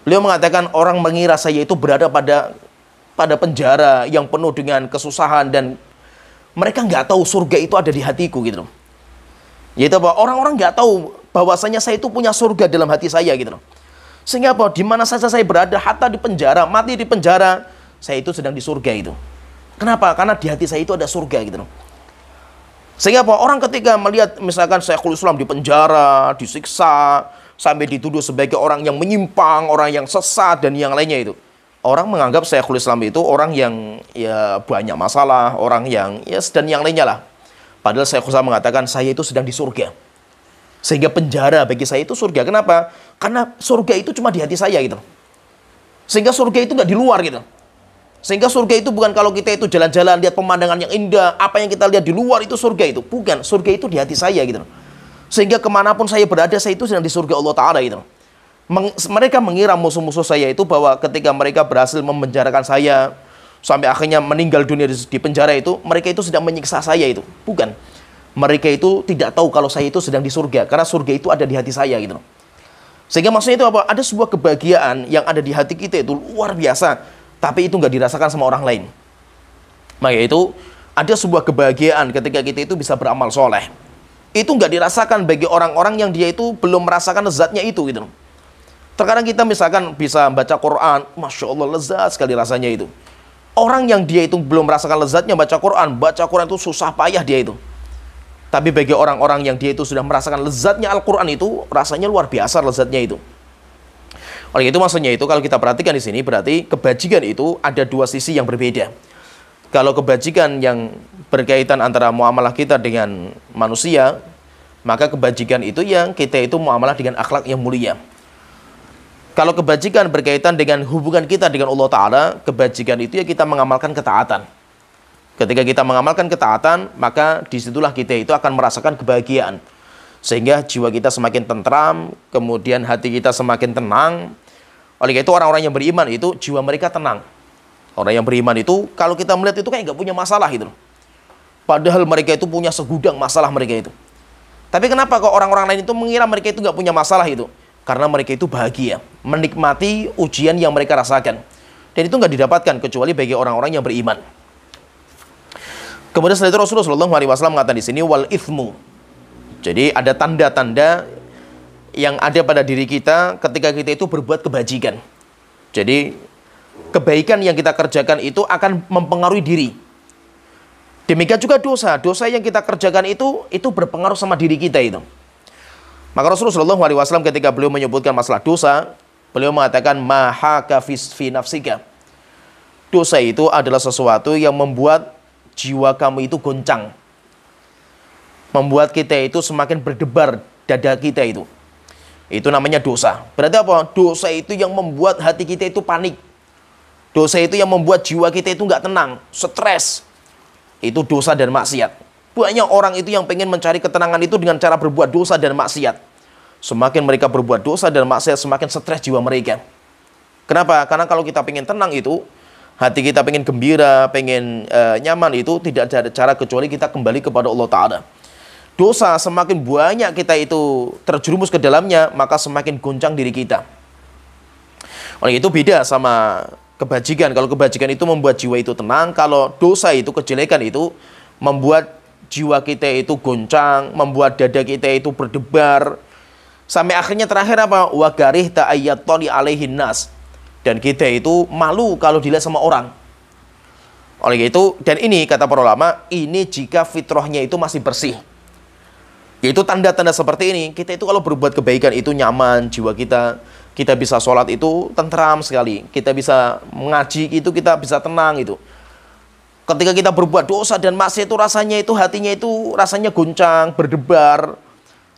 beliau mengatakan orang mengira saya itu berada pada penjara yang penuh dengan kesusahan dan mereka nggak tahu surga itu ada di hatiku gitu loh. Yaitu bahwa orang-orang nggak tahu bahwasanya saya itu punya surga dalam hati saya gitu loh. Sehingga apa? Di mana saja saya berada, hatta di penjara, mati di penjara, saya itu sedang di surga itu. Kenapa? Karena di hati saya itu ada surga gitu loh. Sehingga apa? Orang ketika melihat misalkan Syekhul Islam di penjara, disiksa, sampai dituduh sebagai orang yang menyimpang, orang yang sesat dan yang lainnya itu. Orang menganggap Syekhul Islam itu orang yang ya banyak masalah, orang yang ya dan yang lainnya lah. Padahal Syekhul Islam mengatakan saya itu sedang di surga. Sehingga penjara bagi saya itu surga. Kenapa? Karena surga itu cuma di hati saya gitu. Sehingga surga itu nggak di luar gitu. Sehingga surga itu bukan kalau kita itu jalan-jalan lihat pemandangan yang indah, apa yang kita lihat di luar itu surga itu. Bukan, surga itu di hati saya gitu. Sehingga kemanapun saya berada, saya itu sedang di surga Allah Ta'ala itu. Mereka mengira musuh-musuh saya itu bahwa ketika mereka berhasil memenjarakan saya, sampai akhirnya meninggal dunia di penjara itu, mereka itu sedang menyiksa saya itu. Bukan. Mereka itu tidak tahu kalau saya itu sedang di surga. Karena surga itu ada di hati saya gitu. Sehingga maksudnya itu apa? Ada sebuah kebahagiaan yang ada di hati kita itu luar biasa. Tapi itu nggak dirasakan sama orang lain. Maka itu ada sebuah kebahagiaan ketika kita itu bisa beramal soleh. Itu nggak dirasakan bagi orang-orang yang dia itu belum merasakan lezatnya itu gitu. Terkadang kita misalkan bisa baca Quran, Masya Allah lezat sekali rasanya itu. Orang yang dia itu belum merasakan lezatnya baca Quran itu susah payah dia itu. Tapi bagi orang-orang yang dia itu sudah merasakan lezatnya Al-Quran itu, rasanya luar biasa lezatnya itu. Oleh itu maksudnya itu kalau kita perhatikan di sini berarti kebajikan itu ada dua sisi yang berbeda. Kalau kebajikan yang berkaitan antara muamalah kita dengan manusia, maka kebajikan itu yang kita itu muamalah dengan akhlak yang mulia. Kalau kebajikan berkaitan dengan hubungan kita dengan Allah Ta'ala, kebajikan itu ya kita mengamalkan ketaatan. Ketika kita mengamalkan ketaatan, maka disitulah kita itu akan merasakan kebahagiaan. Sehingga jiwa kita semakin tentram, kemudian hati kita semakin tenang. Oleh itu orang-orang yang beriman itu jiwa mereka tenang. Orang yang beriman itu kalau kita melihat itu kayak nggak punya masalah gitu. Padahal mereka itu punya segudang masalah mereka itu. Tapi kenapa kok orang-orang lain itu mengira mereka itu nggak punya masalah itu? Karena mereka itu bahagia, menikmati ujian yang mereka rasakan. Dan itu nggak didapatkan kecuali bagi orang-orang yang beriman. Kemudian setelah itu Rasulullah SAW mengatakan di sini wal ithmu. Jadi ada tanda-tanda yang ada pada diri kita ketika kita itu berbuat kebajikan. Jadi kebaikan yang kita kerjakan itu akan mempengaruhi diri. Demikian juga dosa. Dosa yang kita kerjakan itu berpengaruh sama diri kita itu. Maka Rasulullah SAW ketika beliau menyebutkan masalah dosa, beliau mengatakan mahaka fi nafsika. Dosa itu adalah sesuatu yang membuat jiwa kamu itu goncang. Membuat kita itu semakin berdebar dada kita itu. Itu namanya dosa. Berarti apa? Dosa itu yang membuat hati kita itu panik. Dosa itu yang membuat jiwa kita itu nggak tenang, stres. Itu dosa dan maksiat. Banyak orang itu yang pengen mencari ketenangan itu dengan cara berbuat dosa dan maksiat. Semakin mereka berbuat dosa dan maksiat, semakin stres jiwa mereka. Kenapa? Karena kalau kita pengen tenang itu, hati kita pengen gembira, pengen nyaman itu, tidak ada cara kecuali kita kembali kepada Allah Ta'ala. Dosa semakin banyak kita itu terjerumus ke dalamnya, maka semakin goncang diri kita. Oleh itu beda sama kebajikan. Kalau kebajikan itu membuat jiwa itu tenang, kalau dosa itu, kejelekan itu membuat jiwa kita itu goncang, membuat dada kita itu berdebar. Sampai akhirnya terakhir apa? Wa karihta ayyattali alaihin nas. Dan kita itu malu kalau dilihat sama orang. Oleh itu, dan ini kata para ulama, ini jika fitrahnya itu masih bersih. Yaitu tanda-tanda seperti ini, kita itu kalau berbuat kebaikan itu nyaman, jiwa kita bisa sholat itu tentram sekali, kita bisa mengaji itu kita bisa tenang itu. Ketika kita berbuat dosa dan maksiat itu rasanya itu hatinya itu rasanya goncang, berdebar,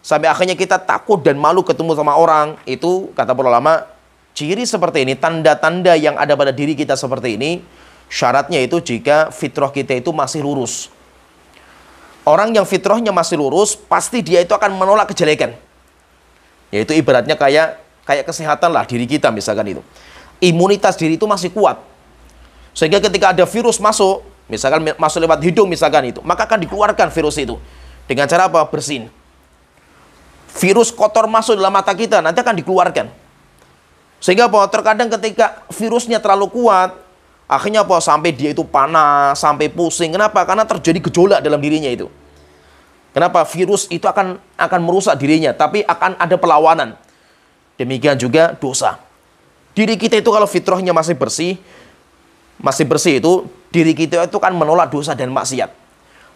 sampai akhirnya kita takut dan malu ketemu sama orang. Itu kata para ulama, ciri seperti ini, tanda-tanda yang ada pada diri kita seperti ini, syaratnya itu jika fitrah kita itu masih lurus. Orang yang fitrahnya masih lurus, pasti dia itu akan menolak kejelekan. Yaitu ibaratnya kayak kesehatan lah diri kita misalkan itu. Imunitas diri itu masih kuat. Sehingga ketika ada virus masuk, misalkan masuk lewat hidung misalkan itu, maka akan dikeluarkan virus itu. Dengan cara apa? Bersin. Virus kotor masuk dalam mata kita, nanti akan dikeluarkan. Sehingga apa? Terkadang ketika virusnya terlalu kuat, akhirnya apa? Sampai dia itu panas, sampai pusing. Kenapa? Karena terjadi gejolak dalam dirinya itu. Kenapa? Virus itu akan merusak dirinya, tapi akan ada perlawanan. Demikian juga dosa. Diri kita itu kalau fitrahnya masih bersih itu, diri kita itu kan menolak dosa dan maksiat.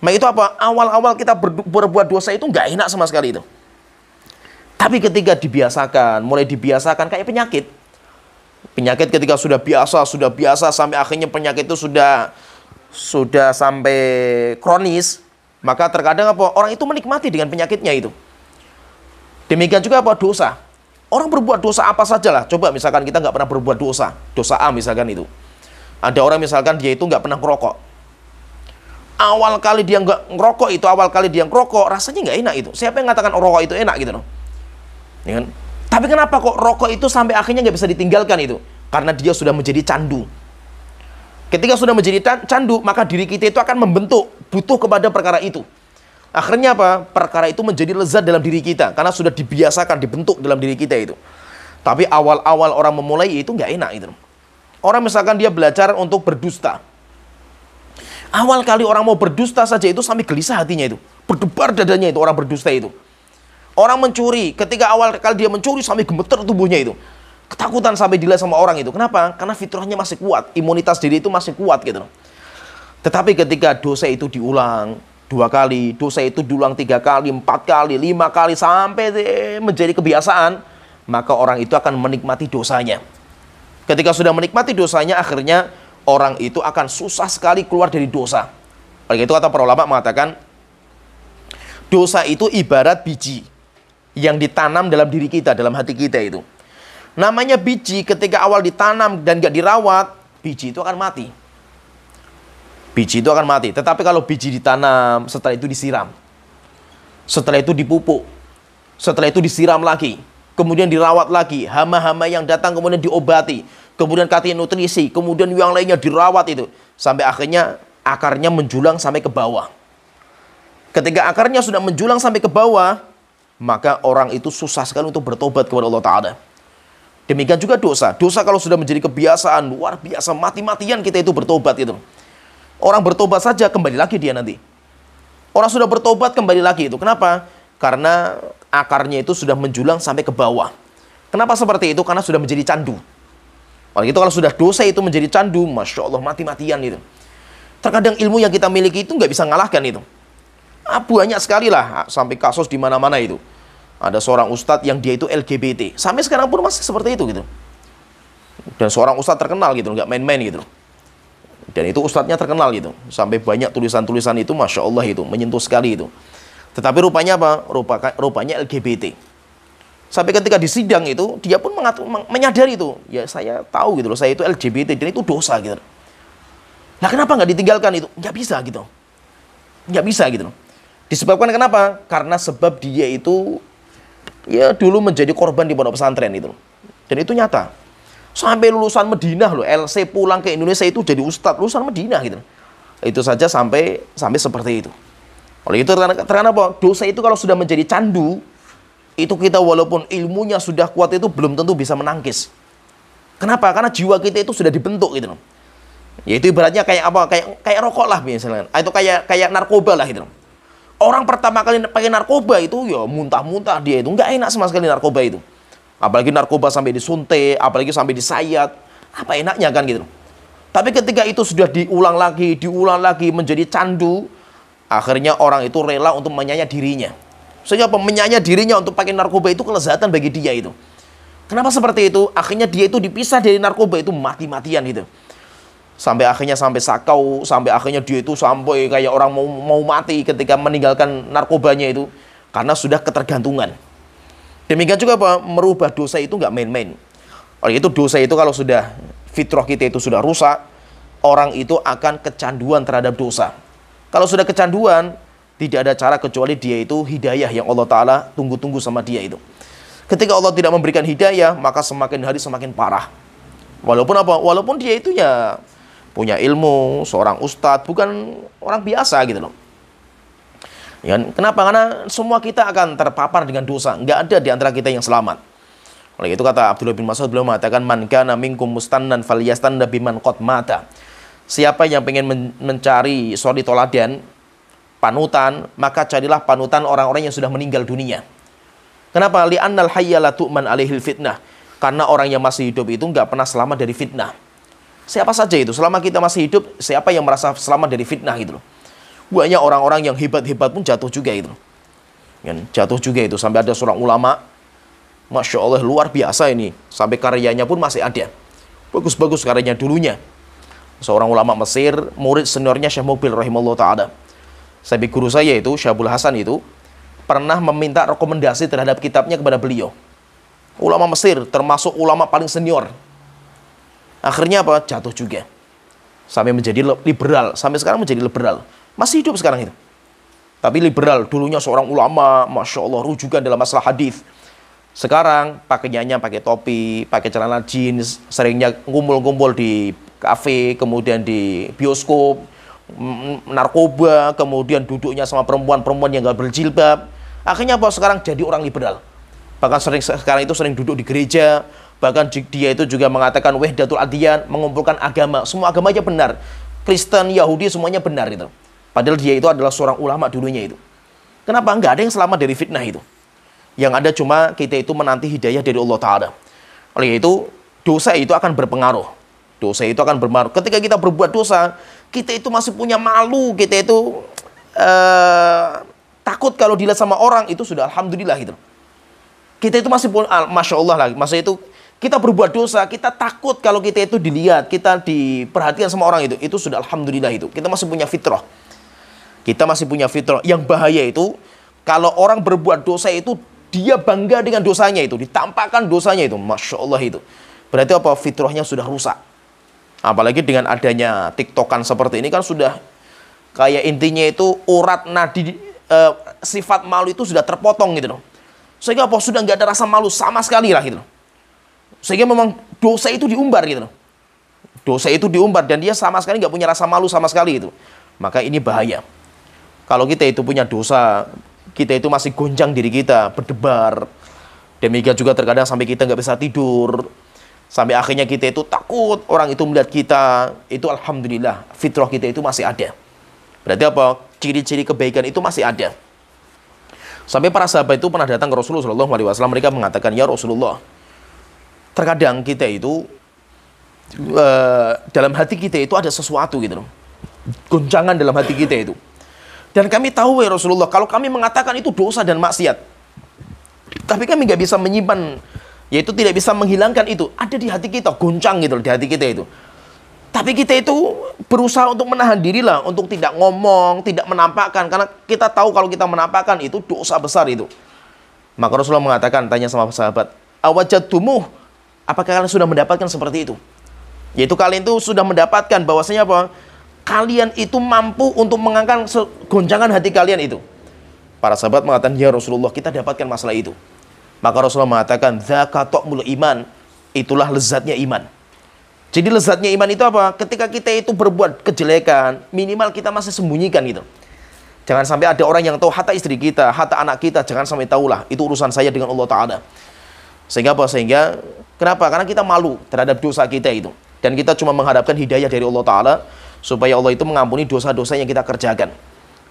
Nah itu apa? Awal-awal kita berbuat dosa itu nggak enak sama sekali itu. Tapi ketika dibiasakan, mulai dibiasakan kayak penyakit. Penyakit ketika sudah biasa sampai akhirnya penyakit itu sudah sampai kronis, maka terkadang apa? Orang itu menikmati dengan penyakitnya itu. Demikian juga apa? Dosa. Orang berbuat dosa apa saja lah. Coba misalkan kita nggak pernah berbuat dosa A misalkan itu. Ada orang misalkan dia itu nggak pernah ngerokok. Awal kali dia ngerokok, rasanya nggak enak itu. Siapa yang mengatakan rokok itu enak gitu loh? Ya kan? Tapi kenapa kok rokok itu sampai akhirnya nggak bisa ditinggalkan itu? Karena dia sudah menjadi candu. Ketika sudah menjadi candu, maka diri kita itu akan membentuk, butuh kepada perkara itu. Akhirnya apa? Perkara itu menjadi lezat dalam diri kita. Karena sudah dibiasakan, dibentuk dalam diri kita itu. Tapi awal-awal orang memulai itu nggak enak itu. Orang misalkan dia belajar untuk berdusta. Awal kali orang mau berdusta saja itu sampai gelisah hatinya itu. Berdebar dadanya itu orang berdusta itu. Orang mencuri, ketika awal kali dia mencuri sampai gemeter tubuhnya itu. Ketakutan sampai dilihat sama orang itu. Kenapa? Karena fitrahnya masih kuat, imunitas diri itu masih kuat gitu. Tetapi ketika dosa itu diulang 2 kali, dosa itu diulang 3 kali, 4 kali, 5 kali, sampai menjadi kebiasaan, maka orang itu akan menikmati dosanya. Ketika sudah menikmati dosanya, akhirnya orang itu akan susah sekali keluar dari dosa. Oleh itu kata para ulama mengatakan, dosa itu ibarat biji yang ditanam dalam diri kita, dalam hati kita itu. Namanya biji ketika awal ditanam dan gak dirawat, biji itu akan mati. Biji itu akan mati. Tetapi kalau biji ditanam, setelah itu disiram, setelah itu dipupuk, setelah itu disiram lagi, kemudian dirawat lagi, hama-hama yang datang kemudian diobati, kemudian kasih nutrisi, kemudian yang lainnya dirawat itu, sampai akhirnya akarnya menjulang sampai ke bawah. Ketika akarnya sudah menjulang sampai ke bawah, maka orang itu susah sekali untuk bertobat kepada Allah Ta'ala. Demikian juga dosa. Dosa kalau sudah menjadi kebiasaan, luar biasa, mati-matian kita itu bertobat itu. Orang bertobat saja kembali lagi dia nanti. Orang sudah bertobat kembali lagi itu. Kenapa? Karena akarnya itu sudah menjulang sampai ke bawah. Kenapa seperti itu? Karena sudah menjadi candu. Oleh itu kalau sudah dosa itu menjadi candu, Masya Allah, mati-matian itu. Terkadang ilmu yang kita miliki itu nggak bisa ngalahkan itu. Banyak sekali lah, sampai kasus di mana-mana itu. Ada seorang ustadz yang dia itu LGBT. Sampai sekarang pun masih seperti itu gitu. Dan seorang ustadz terkenal gitu, nggak main-main gitu. Dan itu ustadznya terkenal gitu. Sampai banyak tulisan-tulisan itu, Masya Allah itu, menyentuh sekali itu. Tetapi rupanya apa? Rupanya LGBT. Sampai ketika di sidang itu, dia pun menyadari itu. Ya saya tahu gitu loh, saya itu LGBT dan itu dosa gitu. Nah kenapa nggak ditinggalkan itu? Nggak bisa gitu. Nggak bisa gitu loh. Disebabkan kenapa? Karena sebab dia itu ya dulu menjadi korban di pondok pesantren itu. Dan itu nyata. Sampai lulusan Madinah loh, LC pulang ke Indonesia itu jadi ustadz lulusan Madinah gitu. Itu saja sampai seperti itu. Oleh itu karena apa? Dosa itu kalau sudah menjadi candu, itu kita walaupun ilmunya sudah kuat itu belum tentu bisa menangkis. Kenapa? Karena jiwa kita itu sudah dibentuk gitu loh. Yaitu ibaratnya kayak apa? Kayak rokok lah misalnya. Atau kayak narkoba lah gitu loh. Orang pertama kali pakai narkoba itu ya muntah-muntah dia itu. Nggak enak sama sekali narkoba itu. Apalagi narkoba sampai disuntik, apalagi sampai disayat. Apa enaknya kan gitu. Tapi ketika itu sudah diulang lagi menjadi candu, akhirnya orang itu rela untuk menyanya dirinya. Sehingga menyanya dirinya untuk pakai narkoba itu kelezatan bagi dia itu. Kenapa seperti itu? Akhirnya dia itu dipisah dari narkoba itu mati-matian gitu. Sampai akhirnya sampai sakau, sampai akhirnya dia itu sampai kayak orang mau mati ketika meninggalkan narkobanya itu. Karena sudah ketergantungan. Demikian juga apa? Merubah dosa itu nggak main-main. Oleh itu dosa itu kalau sudah fitrah kita itu sudah rusak, orang itu akan kecanduan terhadap dosa. Kalau sudah kecanduan, tidak ada cara kecuali dia itu hidayah yang Allah Ta'ala tunggu-tunggu sama dia itu. Ketika Allah tidak memberikan hidayah, maka semakin hari semakin parah. Walaupun apa? Walaupun dia itu ya punya ilmu, seorang ustadz, bukan orang biasa gitu loh. Ya, kenapa? Karena semua kita akan terpapar dengan dosa. Nggak ada di antara kita yang selamat. Oleh itu kata Abdullah bin Mas'ud, beliau mengatakan, man kana minkum mustannan falyastanna biman qad mata. Siapa yang pengen mencari suri toladan, panutan, maka carilah panutan orang-orang yang sudah meninggal dunia. Kenapa? Li'annal hayya la tu'man alaihil fitnah. Karena orang yang masih hidup itu nggak pernah selamat dari fitnah. Siapa saja itu, selama kita masih hidup, siapa yang merasa selamat dari fitnah gitu loh. Banyak orang-orang yang hebat-hebat pun jatuh juga itu. Jatuh juga itu. Sampai ada seorang ulama, Masya Allah luar biasa ini. Sampai karyanya pun masih ada. Bagus-bagus karyanya dulunya. Seorang ulama Mesir, murid seniornya Syekh Mubil rahimahullah ta'ala. Sampai guru saya itu, Syabul Hasan itu, pernah meminta rekomendasi terhadap kitabnya kepada beliau. Ulama Mesir, termasuk ulama paling senior. Akhirnya apa? Jatuh juga. Sampai menjadi liberal. Sampai sekarang menjadi liberal. Masih hidup sekarang itu. Tapi liberal, dulunya seorang ulama, Masya Allah, rujukan dalam masalah hadis. Sekarang pakaiannya pakai topi, pakai celana jeans, seringnya ngumpul-ngumpul di kafe, kemudian di bioskop, narkoba, kemudian duduknya sama perempuan-perempuan yang gak berjilbab. Akhirnya apa? Sekarang jadi orang liberal. Bahkan sekarang itu sering duduk di gereja. Bahkan dia itu juga mengatakan wahdatul adyan, mengumpulkan agama. Semua agama aja benar. Kristen, Yahudi, semuanya benar itu. Padahal dia itu adalah seorang ulama dulunya itu. Kenapa? Nggak ada yang selamat dari fitnah itu. Yang ada cuma kita itu menanti hidayah dari Allah Ta'ala. Oleh itu, dosa itu akan berpengaruh. Dosa itu akan berpengaruh. Ketika kita berbuat dosa, kita itu masih punya malu. Kita itu takut kalau dilihat sama orang, itu sudah alhamdulillah gitu. Kita itu masih punya, Masya Allah lagi. Maksudnya itu, kita berbuat dosa, kita takut kalau kita itu dilihat, kita diperhatikan sama orang itu sudah alhamdulillah itu. Kita masih punya fitrah. Kita masih punya fitrah. Yang bahaya itu, kalau orang berbuat dosa itu, dia bangga dengan dosanya itu, ditampakkan dosanya itu. Masya Allah itu. Berarti apa? Fitrahnya sudah rusak. Apalagi dengan adanya TikTokan seperti ini kan sudah, kayak intinya itu, urat nadi, sifat malu itu sudah terpotong gitu loh. Sehingga apa? Sudah nggak ada rasa malu sama sekali lah gitu loh. Sehingga memang dosa itu diumbar gitu loh. Dosa itu diumbar dan dia sama sekali nggak punya rasa malu sama sekali itu. Maka ini bahaya. Kalau kita itu punya dosa, kita itu masih gonjang diri kita, berdebar. Demikian juga terkadang sampai kita nggak bisa tidur. Sampai akhirnya kita itu takut orang itu melihat kita. Itu alhamdulillah, fitrah kita itu masih ada. Berarti apa? Ciri-ciri kebaikan itu masih ada. Sampai para sahabat itu pernah datang ke Rasulullah SAW. Mereka mengatakan, ya Rasulullah, terkadang kita itu dalam hati kita itu ada sesuatu gitu loh. Goncangan dalam hati kita itu. Dan kami tahu ya Rasulullah, kalau kami mengatakan itu dosa dan maksiat, tapi kami nggak bisa menyimpan, yaitu tidak bisa menghilangkan itu. Ada di hati kita, goncang gitu loh, di hati kita itu. Tapi kita itu berusaha untuk menahan diri lah, untuk tidak ngomong, tidak menampakkan. Karena kita tahu kalau kita menampakkan itu dosa besar itu. Maka Rasulullah mengatakan, tanya sama sahabat, awajadtumuh, apakah kalian sudah mendapatkan seperti itu? Yaitu kalian itu sudah mendapatkan bahwasanya apa? Kalian itu mampu untuk mengangkat goncangan hati kalian itu. Para sahabat mengatakan, ya Rasulullah, kita dapatkan masalah itu. Maka Rasulullah mengatakan, dzaka ta'mul iman, itulah lezatnya iman. Jadi lezatnya iman itu apa? Ketika kita itu berbuat kejelekan, minimal kita masih sembunyikan gitu. Jangan sampai ada orang yang tahu harta istri kita, harta anak kita, jangan sampai tahulah. Itu urusan saya dengan Allah Ta'ala. Sehingga apa? Sehingga, kenapa? Karena kita malu terhadap dosa kita itu. Dan kita cuma mengharapkan hidayah dari Allah Ta'ala, supaya Allah itu mengampuni dosa-dosa yang kita kerjakan.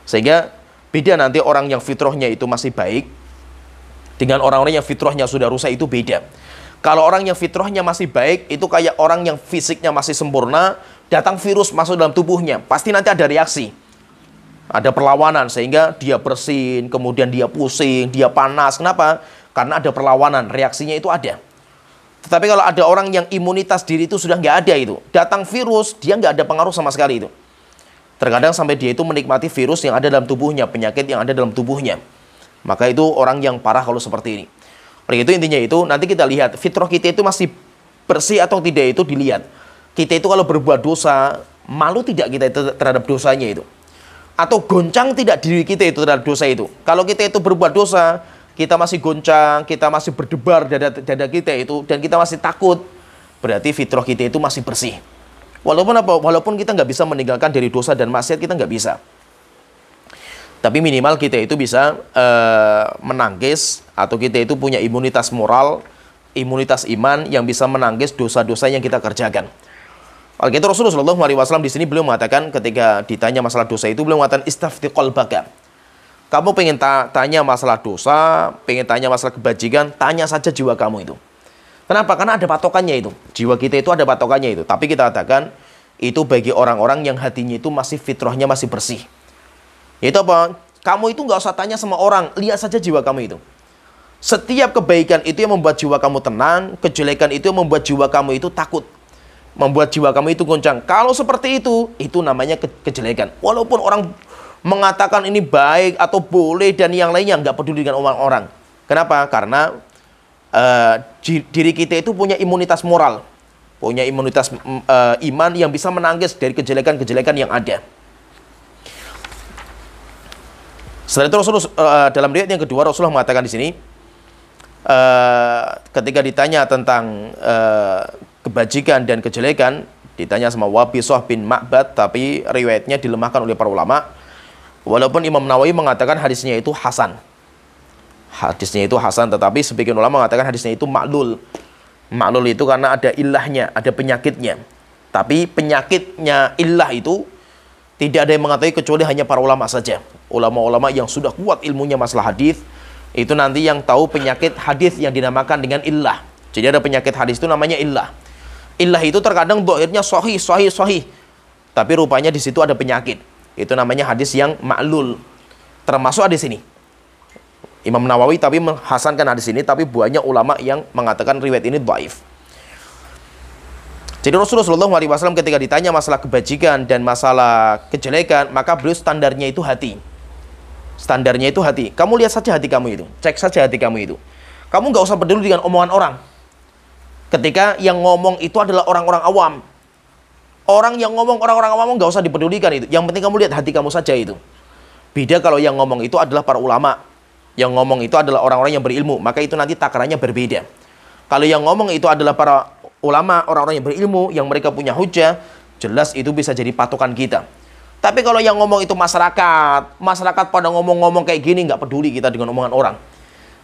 Sehingga, beda nanti orang yang fitrahnya itu masih baik, dengan orang-orang yang fitrahnya sudah rusak itu beda. Kalau orang yang fitrahnya masih baik, itu kayak orang yang fisiknya masih sempurna, datang virus masuk dalam tubuhnya, pasti nanti ada reaksi. Ada perlawanan sehingga dia bersin, kemudian dia pusing, dia panas. Kenapa? Karena ada perlawanan, reaksinya itu ada. Tetapi kalau ada orang yang imunitas diri itu sudah nggak ada itu, datang virus, dia nggak ada pengaruh sama sekali itu. Terkadang sampai dia itu menikmati virus yang ada dalam tubuhnya, penyakit yang ada dalam tubuhnya. Maka itu orang yang parah kalau seperti ini. Oleh itu intinya itu, nanti kita lihat fitrah kita itu masih bersih atau tidak itu dilihat. Kita itu kalau berbuat dosa, malu tidak kita itu terhadap dosanya itu. Atau goncang tidak diri kita itu terhadap dosa itu. Kalau kita itu berbuat dosa, kita masih goncang, kita masih berdebar dada kita itu, dan kita masih takut, berarti fitrah kita itu masih bersih. Walaupun apa? Walaupun kita nggak bisa meninggalkan dari dosa dan maksiat, kita nggak bisa. Tapi minimal kita itu bisa menangkis, atau kita itu punya imunitas moral, imunitas iman yang bisa menangkis dosa-dosa yang kita kerjakan. Oleh itu Rasulullah SAW di sini beliau mengatakan, ketika ditanya masalah dosa itu, beliau mengatakan istafti qalbaka. Kamu pengen tanya masalah dosa, pengen tanya masalah kebajikan, tanya saja jiwa kamu itu. Kenapa? Karena ada patokannya itu. Jiwa kita itu ada patokannya itu. Tapi kita katakan itu bagi orang-orang yang hatinya itu masih fitrahnya masih bersih. Itu apa? Kamu itu nggak usah tanya sama orang, lihat saja jiwa kamu itu. Setiap kebaikan itu yang membuat jiwa kamu tenang, kejelekan itu yang membuat jiwa kamu itu takut, membuat jiwa kamu itu goncang. Kalau seperti itu namanya kejelekan. Walaupun orang mengatakan ini baik atau boleh dan yang lainnya, nggak peduli dengan orang-orang. Kenapa? Karena diri kita itu punya imunitas moral, punya imunitas iman yang bisa menangkis dari kejelekan-kejelekan yang ada. Setelah itu Rasulullah dalam riwayat yang kedua Rasulullah mengatakan di sini, ketika ditanya tentang kebajikan dan kejelekan, ditanya sama Wabisah bin Ma'bad, tapi riwayatnya dilemahkan oleh para ulama. Walaupun Imam Nawawi mengatakan hadisnya itu hasan. Hadisnya itu hasan, tetapi sebagian ulama mengatakan hadisnya itu ma'lul. Ma'lul itu karena ada ilahnya, ada penyakitnya. Tapi penyakitnya ilah itu tidak ada yang mengetahui kecuali hanya para ulama saja. Ulama-ulama yang sudah kuat ilmunya masalah hadis, itu nanti yang tahu penyakit hadis yang dinamakan dengan illah. Jadi ada penyakit hadis itu namanya illah. Illah itu terkadang dohirnya sahih. Tapi rupanya di situ ada penyakit. Itu namanya hadis yang ma'lul. Termasuk hadis ini. Imam Nawawi tapi menghasankan hadis ini, tapi banyak ulama yang mengatakan riwayat ini dhaif. Jadi Rasulullah SAW ketika ditanya masalah kebajikan dan masalah kejelekan, maka beliau standarnya itu hati. Standarnya itu hati. Kamu lihat saja hati kamu itu. Cek saja hati kamu itu. Kamu nggak usah peduli dengan omongan orang. Ketika yang ngomong itu adalah orang-orang awam. Orang yang ngomong orang-orang awam nggak usah dipedulikan itu. Yang penting kamu lihat hati kamu saja itu. Beda kalau yang ngomong itu adalah para ulama. Yang ngomong itu adalah orang-orang yang berilmu. Maka itu nanti takarannya berbeda. Kalau yang ngomong itu adalah para ulama, orang-orang yang berilmu, yang mereka punya hujah, jelas itu bisa jadi patokan kita. Tapi kalau yang ngomong itu masyarakat pada ngomong-ngomong kayak gini, nggak peduli kita dengan omongan orang.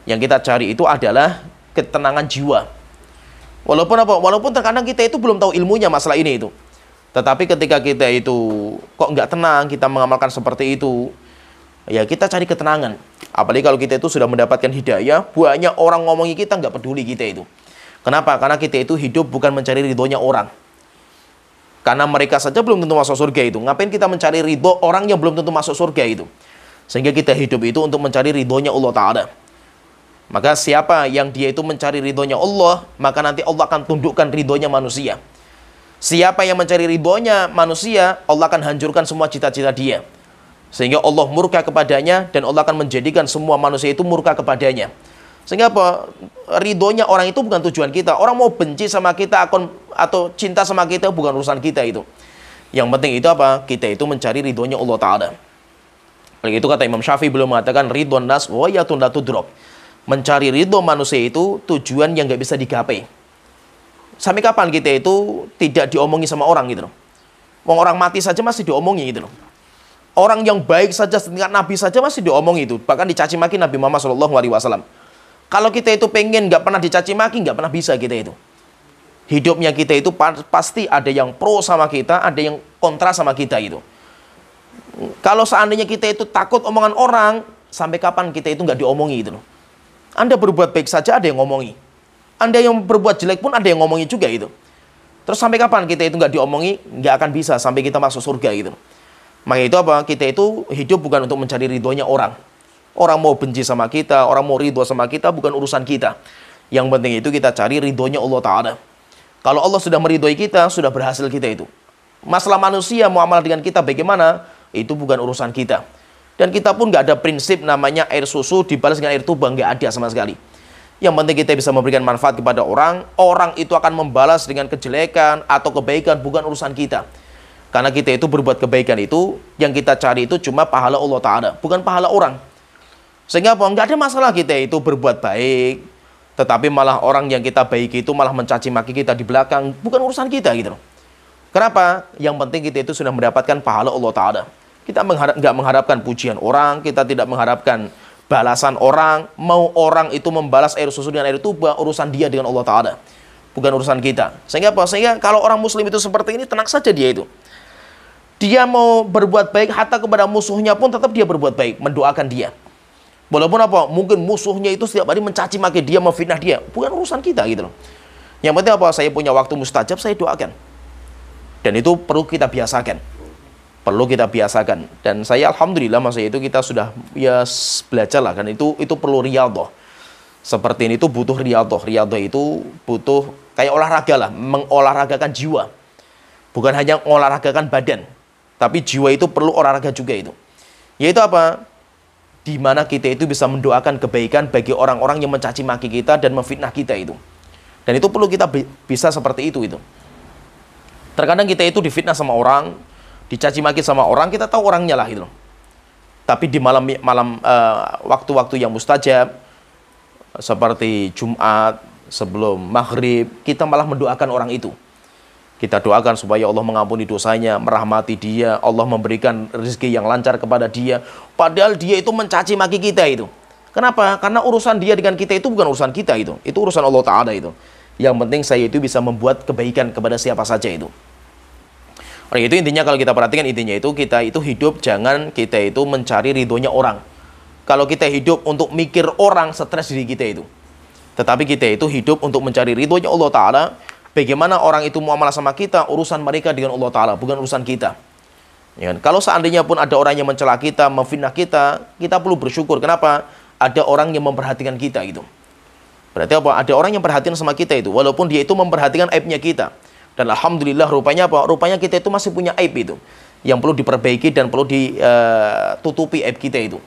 Yang kita cari itu adalah ketenangan jiwa. Walaupun terkadang kita itu belum tahu ilmunya masalah ini itu. Tetapi ketika kita itu kok nggak tenang, kita mengamalkan seperti itu, ya kita cari ketenangan. Apalagi kalau kita itu sudah mendapatkan hidayah, banyak orang ngomongi kita, nggak peduli kita itu. Kenapa? Karena kita itu hidup bukan mencari ridhonya orang. Karena mereka saja belum tentu masuk surga itu. Ngapain kita mencari ridho orang yang belum tentu masuk surga itu? Sehingga kita hidup itu untuk mencari ridhonya Allah Ta'ala. Maka siapa yang dia itu mencari ridhonya Allah, maka nanti Allah akan tundukkan ridhonya manusia. Siapa yang mencari ridhonya manusia, Allah akan hancurkan semua cita-cita dia. Sehingga Allah murka kepadanya, dan Allah akan menjadikan semua manusia itu murka kepadanya. Sehingga apa? Ridhonya orang itu bukan tujuan kita. Orang mau benci sama kita atau cinta sama kita bukan urusan kita itu. Yang penting itu apa? Kita itu mencari ridhonya Allah Ta'ala. Oleh itu kata Imam Syafi'i belum mengatakan ridhon nas ghayatun la tudrak. Mencari ridho manusia itu tujuan yang nggak bisa digapai. Sampai kapan kita itu tidak diomongi sama orang gitu loh. Orang mati saja masih diomongi gitu loh. Orang yang baik saja setingkat Nabi saja masih diomongi itu. Bahkan dicaci maki Nabi Muhammad SAW. Kalau kita itu pengen nggak pernah dicaci maki, nggak pernah bisa kita itu. Hidupnya kita itu pasti ada yang pro sama kita, ada yang kontra sama kita itu. Kalau seandainya kita itu takut omongan orang, sampai kapan kita itu nggak diomongi gitu loh. Anda berbuat baik saja ada yang ngomongi. Anda yang berbuat jelek pun ada yang ngomongi juga itu. Terus sampai kapan kita itu nggak diomongi? Nggak akan bisa sampai kita masuk surga gitu. Maka itu apa? Kita itu hidup bukan untuk mencari ridhonya orang. Orang mau benci sama kita, orang mau ridho sama kita, bukan urusan kita. Yang penting itu kita cari ridhonya Allah Ta'ala. Kalau Allah sudah meridhoi kita, sudah berhasil kita itu. Masalah manusia muamalah dengan kita bagaimana, itu bukan urusan kita. Dan kita pun nggak ada prinsip namanya air susu dibalas dengan air tuba, nggak ada sama sekali. Yang penting kita bisa memberikan manfaat kepada orang, orang itu akan membalas dengan kejelekan atau kebaikan, bukan urusan kita. Karena kita itu berbuat kebaikan itu, yang kita cari itu cuma pahala Allah Ta'ala, bukan pahala orang. Sehingga apa? Nggak ada masalah kita itu berbuat baik, tetapi malah orang yang kita baiki itu malah mencaci maki kita di belakang, bukan urusan kita gitu loh. Kenapa? Yang penting kita itu sudah mendapatkan pahala Allah Ta'ala. Kita nggak mengharapkan pujian orang, kita tidak mengharapkan balasan orang. Mau orang itu membalas air susu dengan air tuba, urusan dia dengan Allah Ta'ala, bukan urusan kita. Sehingga apa? Sehingga kalau orang muslim itu seperti ini, tenang saja dia itu. Dia mau berbuat baik, hatta kepada musuhnya pun tetap dia berbuat baik, mendoakan dia. Walaupun apa? Mungkin musuhnya itu setiap hari mencaci maki dia, memfitnah dia, bukan urusan kita gitu loh. Yang penting apa? Saya punya waktu mustajab, saya doakan. Dan itu perlu kita biasakan. Perlu kita biasakan. Dan saya alhamdulillah masa itu kita sudah ya belajar lah kan, itu perlu riyadhah. Seperti ini itu butuh riyadhah. Riyadhah itu butuh kayak olahraga lah, mengolahragakan jiwa. Bukan hanya mengolahragakan badan, tapi jiwa itu perlu olahraga juga itu. Yaitu apa? Di mana kita itu bisa mendoakan kebaikan bagi orang-orang yang mencaci maki kita dan memfitnah kita itu. Dan itu perlu kita bisa seperti itu. Terkadang kita itu difitnah sama orang, dicaci maki sama orang, kita tahu orangnya lah gitu. Tapi di malam waktu-waktu yang mustajab, seperti Jumat, sebelum maghrib, kita malah mendoakan orang itu. Kita doakan supaya Allah mengampuni dosanya, merahmati dia, Allah memberikan rezeki yang lancar kepada dia. Padahal dia itu mencaci maki kita itu. Kenapa? Karena urusan dia dengan kita itu bukan urusan kita itu. Itu urusan Allah Ta'ala itu. Yang penting saya itu bisa membuat kebaikan kepada siapa saja itu. Oleh itu intinya kalau kita perhatikan intinya itu kita itu hidup jangan kita itu mencari ridhonya orang. Kalau kita hidup untuk mikir orang, stres diri kita itu. Tetapi kita itu hidup untuk mencari ridhonya Allah Ta'ala. Bagaimana orang itu muamalah sama kita, urusan mereka dengan Allah Ta'ala, bukan urusan kita. Ya kan? Kalau seandainya pun ada orang yang mencela kita, memfitnah kita, kita perlu bersyukur. Kenapa? Ada orang yang memperhatikan kita gitu. Berarti apa? Ada orang yang perhatian sama kita itu, walaupun dia itu memperhatikan aibnya kita. Dan alhamdulillah rupanya apa? Rupanya kita itu masih punya aib itu, yang perlu diperbaiki dan perlu ditutupi aib kita itu.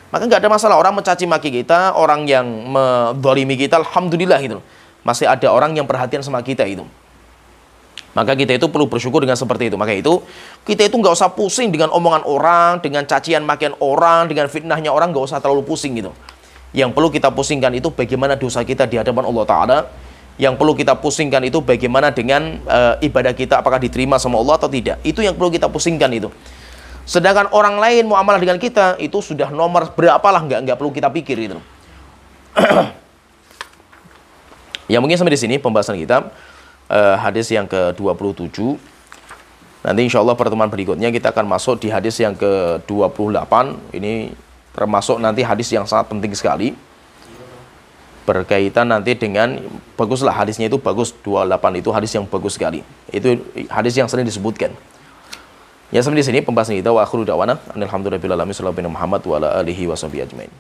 Maka nggak ada masalah orang mencaci maki kita, orang yang mendolimi kita, alhamdulillah gitu. Masih ada orang yang perhatian sama kita itu. Maka kita itu perlu bersyukur dengan seperti itu. Maka itu kita itu nggak usah pusing dengan omongan orang, dengan cacian makian orang, dengan fitnahnya orang, nggak usah terlalu pusing gitu. Yang perlu kita pusingkan itu bagaimana dosa kita di hadapan Allah Ta'ala. Yang perlu kita pusingkan itu bagaimana dengan ibadah kita, apakah diterima sama Allah atau tidak. Itu yang perlu kita pusingkan itu. Sedangkan orang lain muamalah dengan kita itu sudah nomor berapalah, nggak perlu kita pikir itu. Ya mungkin sampai di sini pembahasan kita hadis yang ke-27. Nanti insya Allah pertemuan berikutnya kita akan masuk di hadis yang ke-28. Ini termasuk nanti hadis yang sangat penting sekali. Berkaitan nanti dengan, baguslah hadisnya itu bagus, 28 itu hadis yang bagus sekali. Itu hadis yang sering disebutkan. Ya sampai di sini pembahasan kita. Wa akhiru da'wana alhamdulillahirabbil alamin. Sallallahu alaihi Muhammad wa ala alihi washabihi ajmain.